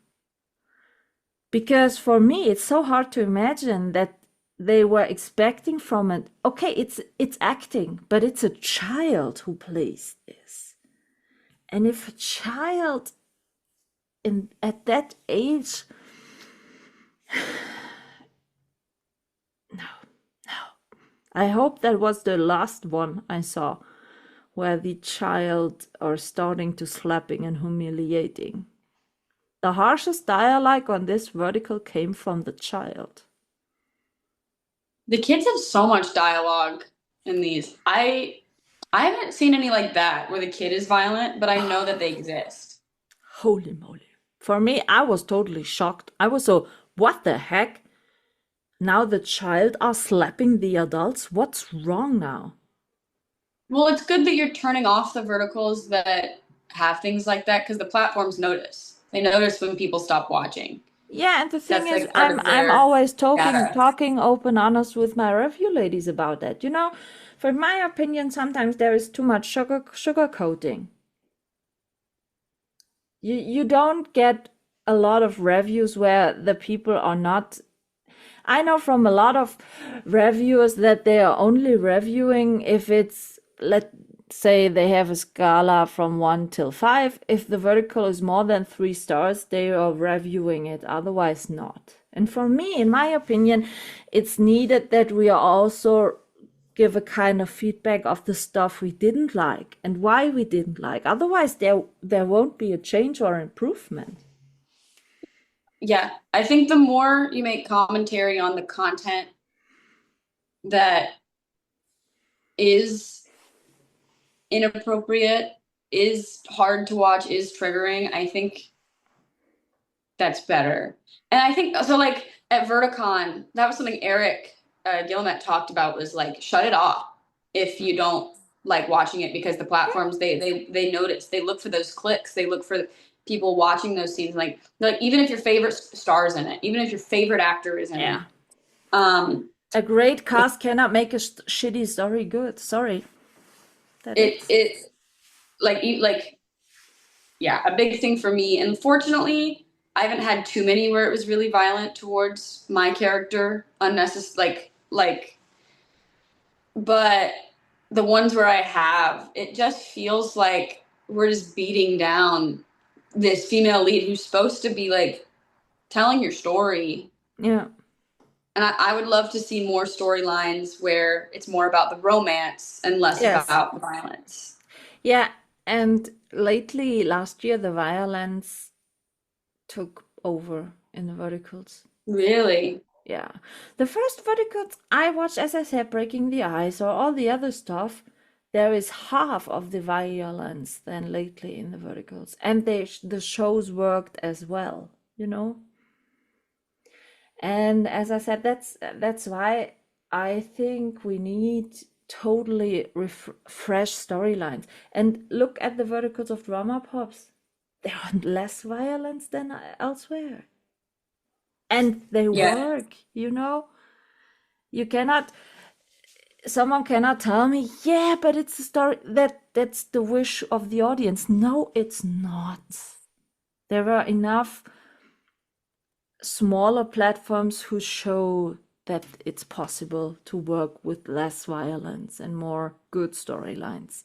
Because for me, it's so hard to imagine that they were expecting from it, okay, it's acting, but it's a child who plays this. And if a child at that age, no. I hope that was the last one I saw where the child are starting to slapping and humiliating. The harshest dialogue on this vertical came from the child. The kids have so much dialogue in these. I haven't seen any like that where the kid is violent, but I know that they exist. Holy moly. For me, I was totally shocked. I was so, what the heck? Now the child are slapping the adults? What's wrong now? Well, it's good that you're turning off the verticals that have things like that because the platforms notice. They notice when people stop watching. Yeah, and the thing That's is, like part of I'm their always data. talking open, honest with my review ladies about that. You know, for my opinion, sometimes there is too much sugar coating. You don't get a lot of reviews where the people are not. I know from a lot of reviewers that they are only reviewing if it's, let's say they have a scala from 1 till 5. If the vertical is more than 3 stars, they are reviewing it, otherwise not. And for me, in my opinion, it's needed that we also give a kind of feedback of the stuff we didn't like and why we didn't like. Otherwise, there won't be a change or improvement. Yeah, I think the more you make commentary on the content that is inappropriate, is hard to watch, is triggering, I think that's better. And I think so, like at Verticon, that was something Eric Gilmet talked about, was like, shut it off if you don't like watching it, because the platforms, they notice, they look for those clicks, they look for people watching those scenes, like even if your favorite star's in it, even if your favorite actor is in it. A great cast cannot make a shitty story good. Sorry. It like yeah, a big thing for me. And fortunately, I haven't had too many where it was really violent towards my character, unnecessary, but the ones where I have, it just feels like we're just beating down this female lead who's supposed to be like telling your story. Yeah. And I would love to see more storylines where it's more about the romance and less about the violence. Yeah, and lately, last year, the violence took over in the verticals. Really? Yeah. The first verticals I watched, as I said, Breaking the Ice or all the other stuff, there is half of the violence than lately in the verticals. And the shows worked as well, you know? And as I said, that's why I think we need totally fresh storylines. And look at the verticals of drama pops. There are less violence than elsewhere. And they work, you know? Someone cannot tell me, yeah, but it's a story that's the wish of the audience. No, it's not. There are enough smaller platforms who show that it's possible to work with less violence and more good storylines.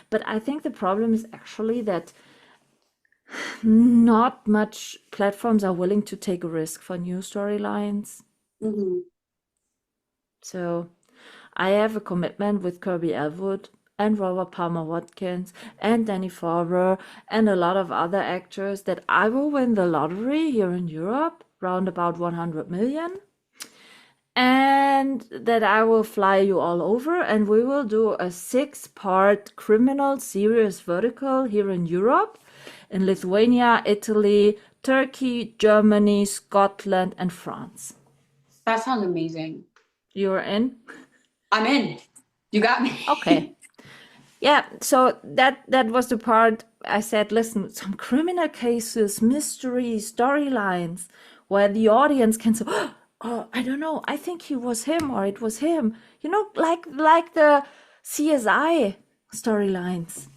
But I think the problem is actually that not much platforms are willing to take a risk for new storylines. Mm-hmm. So I have a commitment with Kirby Elwood and Robert Palmer Watkins and Danny Farber and a lot of other actors that I will win the lottery here in Europe, round about 100 million. And that I will fly you all over and we will do a 6-part criminal series vertical here in Europe, in Lithuania, Italy, Turkey, Germany, Scotland, and France. That sounds amazing. You're in? I'm in. You got me. Okay. Yeah, so that was the part I said, listen, some criminal cases, mystery, storylines, where the audience can say, oh, I don't know, I think he was him or it was him. Like the CSI storylines.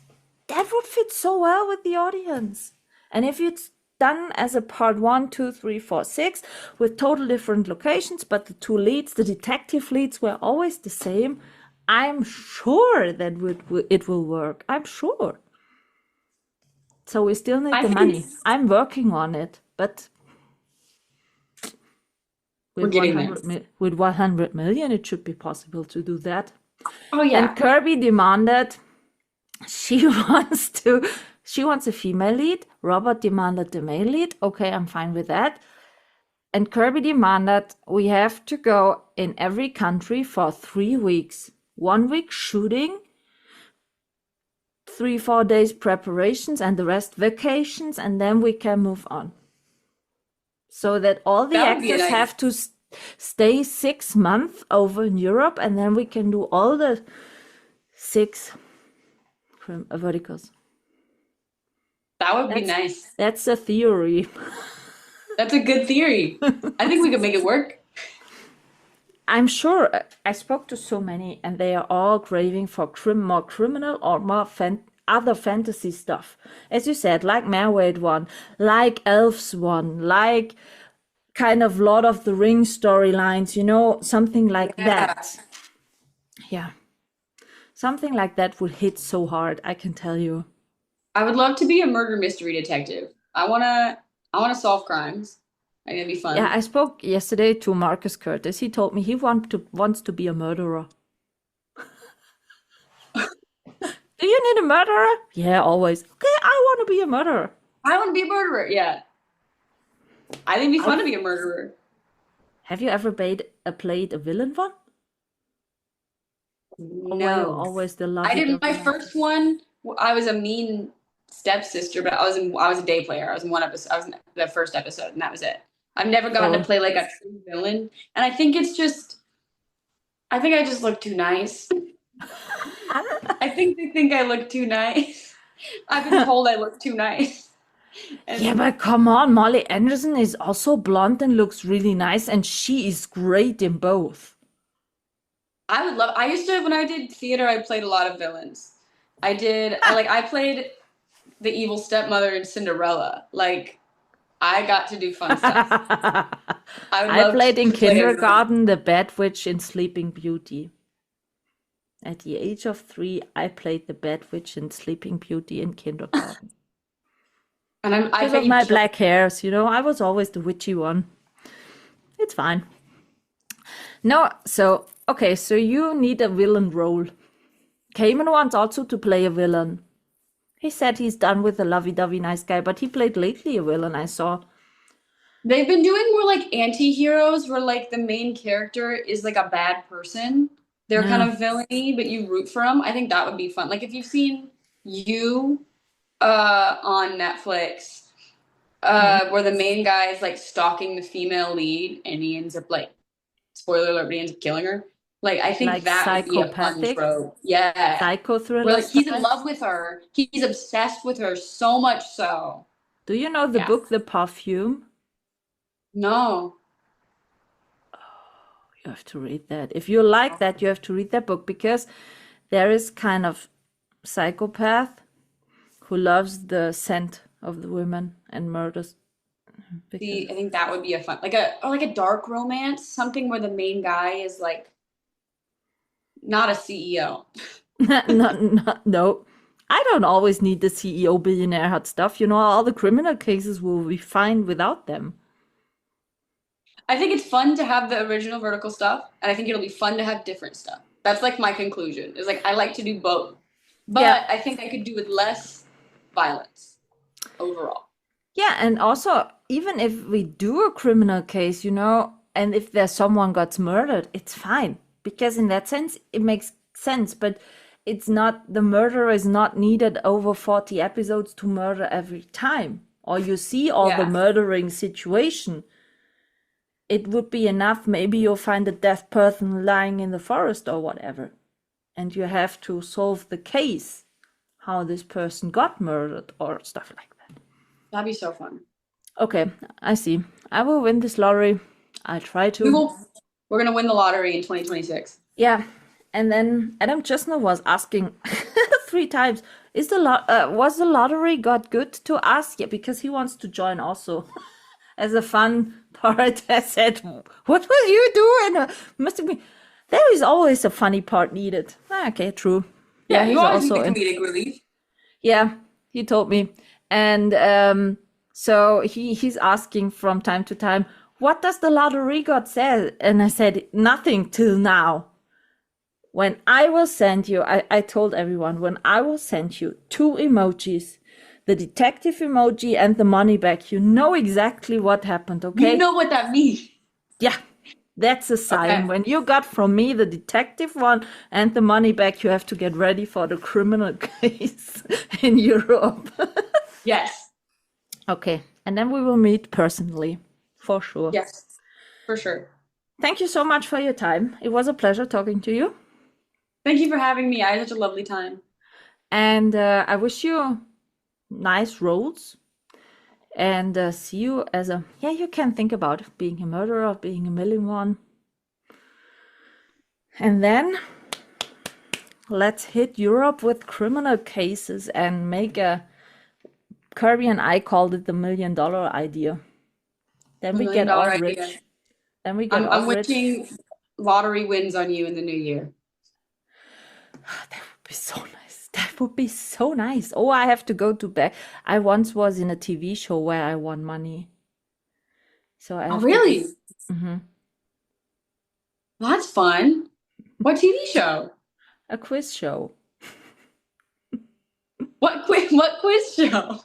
That would fit so well with the audience. And if it's done as a part 1, 2, 3, 4, 6 with total different locations, but the two leads, the detective leads, were always the same, I'm sure that it will work. I'm sure. So we still need I the think money. I'm working on it, but we're with getting there. 100 million, it should be possible to do that. Oh yeah. And Kirby demanded she wants a female lead. Robert demanded the male lead. Okay, I'm fine with that. And Kirby demanded we have to go in every country for 3 weeks. 1 week shooting, 3-4 days preparations, and the rest vacations, and then we can move on. So that all the That would be actors nice. have to stay 6 months over in Europe, and then we can do all the 6 verticals. That would be nice. That's a theory. That's a good theory. I think we could make it work. I'm sure I spoke to so many, and they are all craving for more criminal or more other fantasy stuff. As you said, like Mermaid one, like Elves one, like kind of Lord of the Rings storylines, something like that. Yeah. Something like that would hit so hard, I can tell you. I would love to be a murder mystery detective. I wanna solve crimes. I think it'd be fun. Yeah, I spoke yesterday to Marcus Curtis. He told me he wants to be a murderer. Do you need a murderer? Yeah, always. Okay, I want to be a murderer. I want to be a murderer. Yeah. I think it'd be fun to be a murderer. Have you ever played a villain one? No. Always the love. I did my first one. I was a mean stepsister, but I was a day player. I was in one episode. I was in the first episode, and that was it. I've never gotten to play like a true villain, and I think I just look too nice. I think they think I look too nice. I've been told I look too nice. Yeah, but come on, Molly Anderson is also blonde and looks really nice, and she is great in both. I used to, when I did theater, I played a lot of villains. I played the evil stepmother in Cinderella. Like, I got to do fun stuff. I played in kindergarten the bad witch in Sleeping Beauty. At the age of 3, I played the bad witch in Sleeping Beauty in kindergarten. And because of my black hairs, I was always the witchy one. It's fine. No, so you need a villain role. Cayman wants also to play a villain. He said he's done with the lovey-dovey nice guy, but he played lately a villain, I saw. They've been doing more like anti-heroes where like the main character is like a bad person. They're kind of villainy, but you root for them. I think that would be fun. Like if you've seen You on Netflix, where the main guy is like stalking the female lead and he ends up like, spoiler alert, but he ends up killing her. Like I think that would be a fun trope. Yeah. Psycho thriller. Where like he's in love with her. He's obsessed with her so much so. Do you know the book The Perfume? No. You have to read that. If you like that, you have to read that book, because there is kind of psychopath who loves the scent of the women and murders. I think that would be a fun, like a dark romance, something where the main guy is like not a CEO. No. I don't always need the CEO billionaire hot stuff. All the criminal cases will be fine without them. I think it's fun to have the original vertical stuff, and I think it'll be fun to have different stuff. That's like my conclusion. Is like I like to do both, but I think I could do with less violence overall. Yeah, and also even if we do a criminal case, and if there's someone gets murdered, it's fine, because in that sense it makes sense. But it's not, the murderer is not needed over 40 episodes to murder every time, or you see all the murdering situation. It would be enough. Maybe you'll find a dead person lying in the forest or whatever. and you have to solve the case, how this person got murdered or stuff like that. That'd be so fun. Okay, I see. I will win this lottery. I'll try to. We're gonna win the lottery in 2026. Yeah, and then Adam Chesner was asking 3 times, was the lottery got good to us? Yeah, because he wants to join also as a fun part. I said, what will you do? And must be there is always a funny part needed. Okay, true. Yeah, he's you always also need comedic relief. Yeah, he told me. And so he's asking from time to time, what does the lottery god say? And I said, nothing till now. When I will send you, I told everyone, when I will send you 2 emojis, the detective emoji and the money back, you know exactly what happened, okay? You know what that means. Yeah, that's a sign. Okay. When you got from me the detective one and the money back, you have to get ready for the criminal case in Europe. Yes. Okay, and then we will meet personally, for sure. Yes, for sure. Thank you so much for your time. It was a pleasure talking to you. Thank you for having me. I had such a lovely time. And I wish you nice roles. And see you as a... Yeah, you can think about being a murderer, being a million one. And then let's hit Europe with criminal cases and make a... Kirby and I called it the $1 million idea. Then we get all rich. Idea. Then we get all I'm rich. wishing lottery wins on you in the new year. That would be so nice. That would be so nice. Oh, I have to go to back. I once was in a TV show where I won money. So I have really? Mm-hmm. That's fun. What TV show? A quiz show. What quiz show?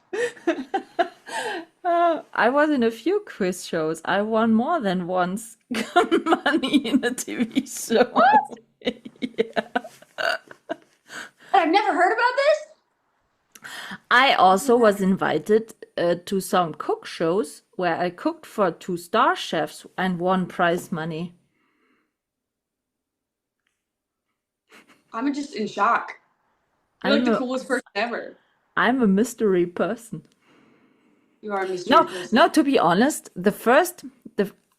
I was in a few quiz shows. I won more than once money in a TV show. What? Yeah. I've never heard about this. I also was invited to some cook shows where I cooked for 2-star chefs and won prize money. I'm just in shock. You're like the coolest person ever. I'm a mystery person. You are a mystery person. No, to be honest, the first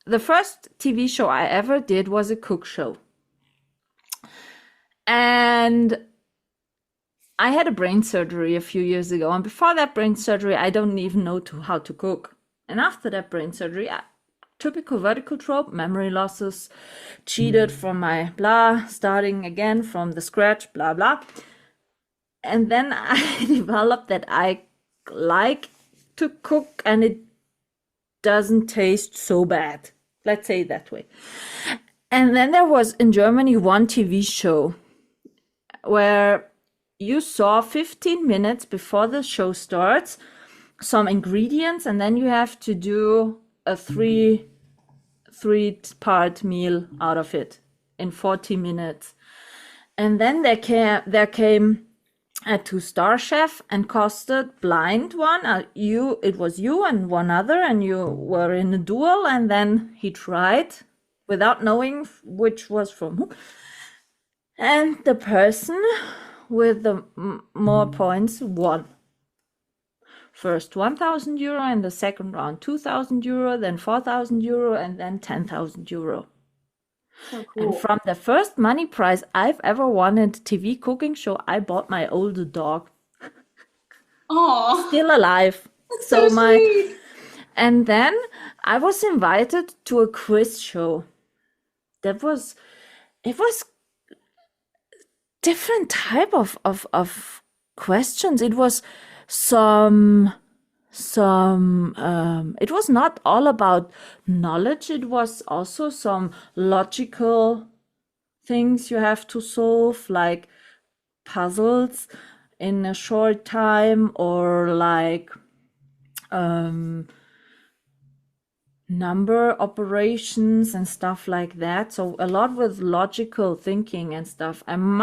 TV show I ever did was a cook show. And I had a brain surgery a few years ago. And before that brain surgery, I don't even know how to cook. And after that brain surgery, typical vertical trope, memory losses, cheated from my blah, starting again from the scratch, blah, blah. And then I developed that I like to cook and it doesn't taste so bad. Let's say it that way. And then there was in Germany one TV show where you saw 15 minutes before the show starts some ingredients, and then you have to do a three-part meal out of it in 40 minutes. And then there came a 2-star chef and costed blind one. It was you and one other, and you were in a duel, and then he tried without knowing which was from who. And the person with the more points won. First 1,000 euro, and the second round 2,000 euro, then 4,000 euro, and then 10,000 euro. So cool. And from the first money prize I've ever won in the TV cooking show, I bought my older dog. Aww. Still alive. That's so sweet. And then I was invited to a quiz show. It was different type of questions. It was it was not all about knowledge. It was also some logical things you have to solve, like puzzles in a short time, or like number operations and stuff like that. So a lot with logical thinking and stuff. And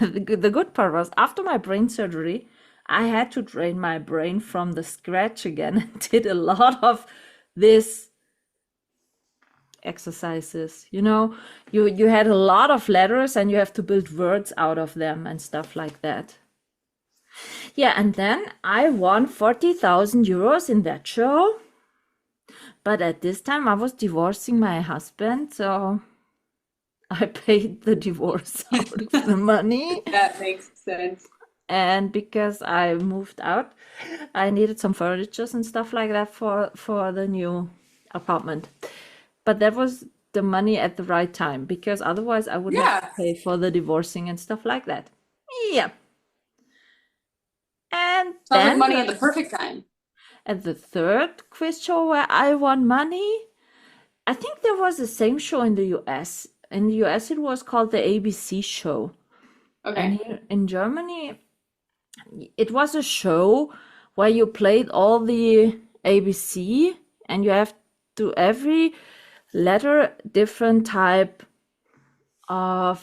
the good part was, after my brain surgery, I had to train my brain from the scratch again and did a lot of this exercises. You had a lot of letters and you have to build words out of them and stuff like that. Yeah, and then I won 40,000 euros in that show. But at this time I was divorcing my husband, so I paid the divorce out of the money. That makes sense. And because I moved out, I needed some furniture and stuff like that for the new apartment. But that was the money at the right time, because otherwise I would have to pay for the divorcing and stuff like that. Yeah. And Sounds like then money at the perfect time. at the third quiz show where I won money, I think there was the same show in the US. In the US, it was called the ABC show. Okay. And here in Germany, it was a show where you played all the ABC and you have to every letter different type of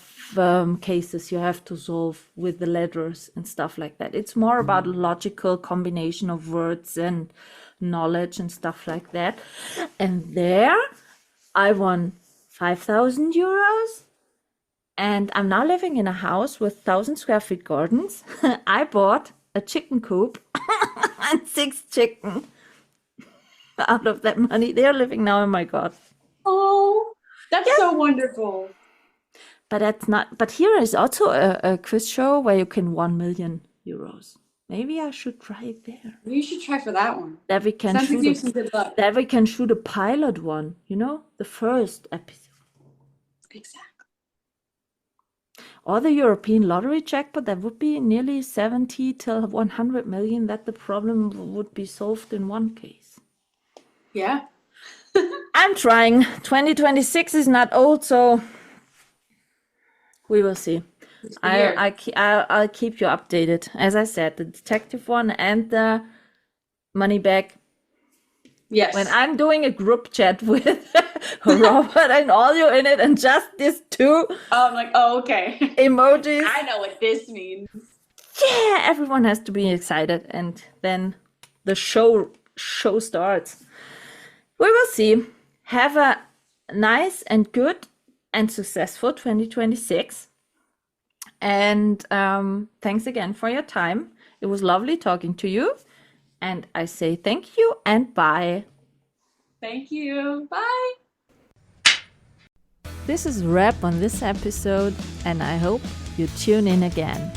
cases you have to solve with the letters and stuff like that. It's more about logical combination of words and knowledge and stuff like that. And there I won 5,000 euros. And I'm now living in a house with 1,000 square feet gardens. I bought a chicken coop and 6 chicken out of that money. They're living now in my garden. Oh, that's so wonderful. But that's not. But here is also a quiz show where you can 1 million euros. Maybe I should try it there. You should try for that one. That we can Sounds like you have shoot. some good luck. That we can shoot a pilot one. The first episode. Exactly. Or the European lottery jackpot, that would be nearly 70 till 100 million, that the problem would be solved in one case. Yeah. I'm trying. 2026 is not old, so we will see. I'll keep you updated. As I said, the detective one and the money back. Yes. When I'm doing a group chat with Robert and all you in it, and just these 2 I'm like, oh, okay. emojis. I know what this means. Yeah, everyone has to be excited, and then the show starts. We will see. Have a nice and good and successful 2026. And thanks again for your time. It was lovely talking to you. And I say thank you and bye. Thank you. Bye. This is a wrap on this episode, and I hope you tune in again.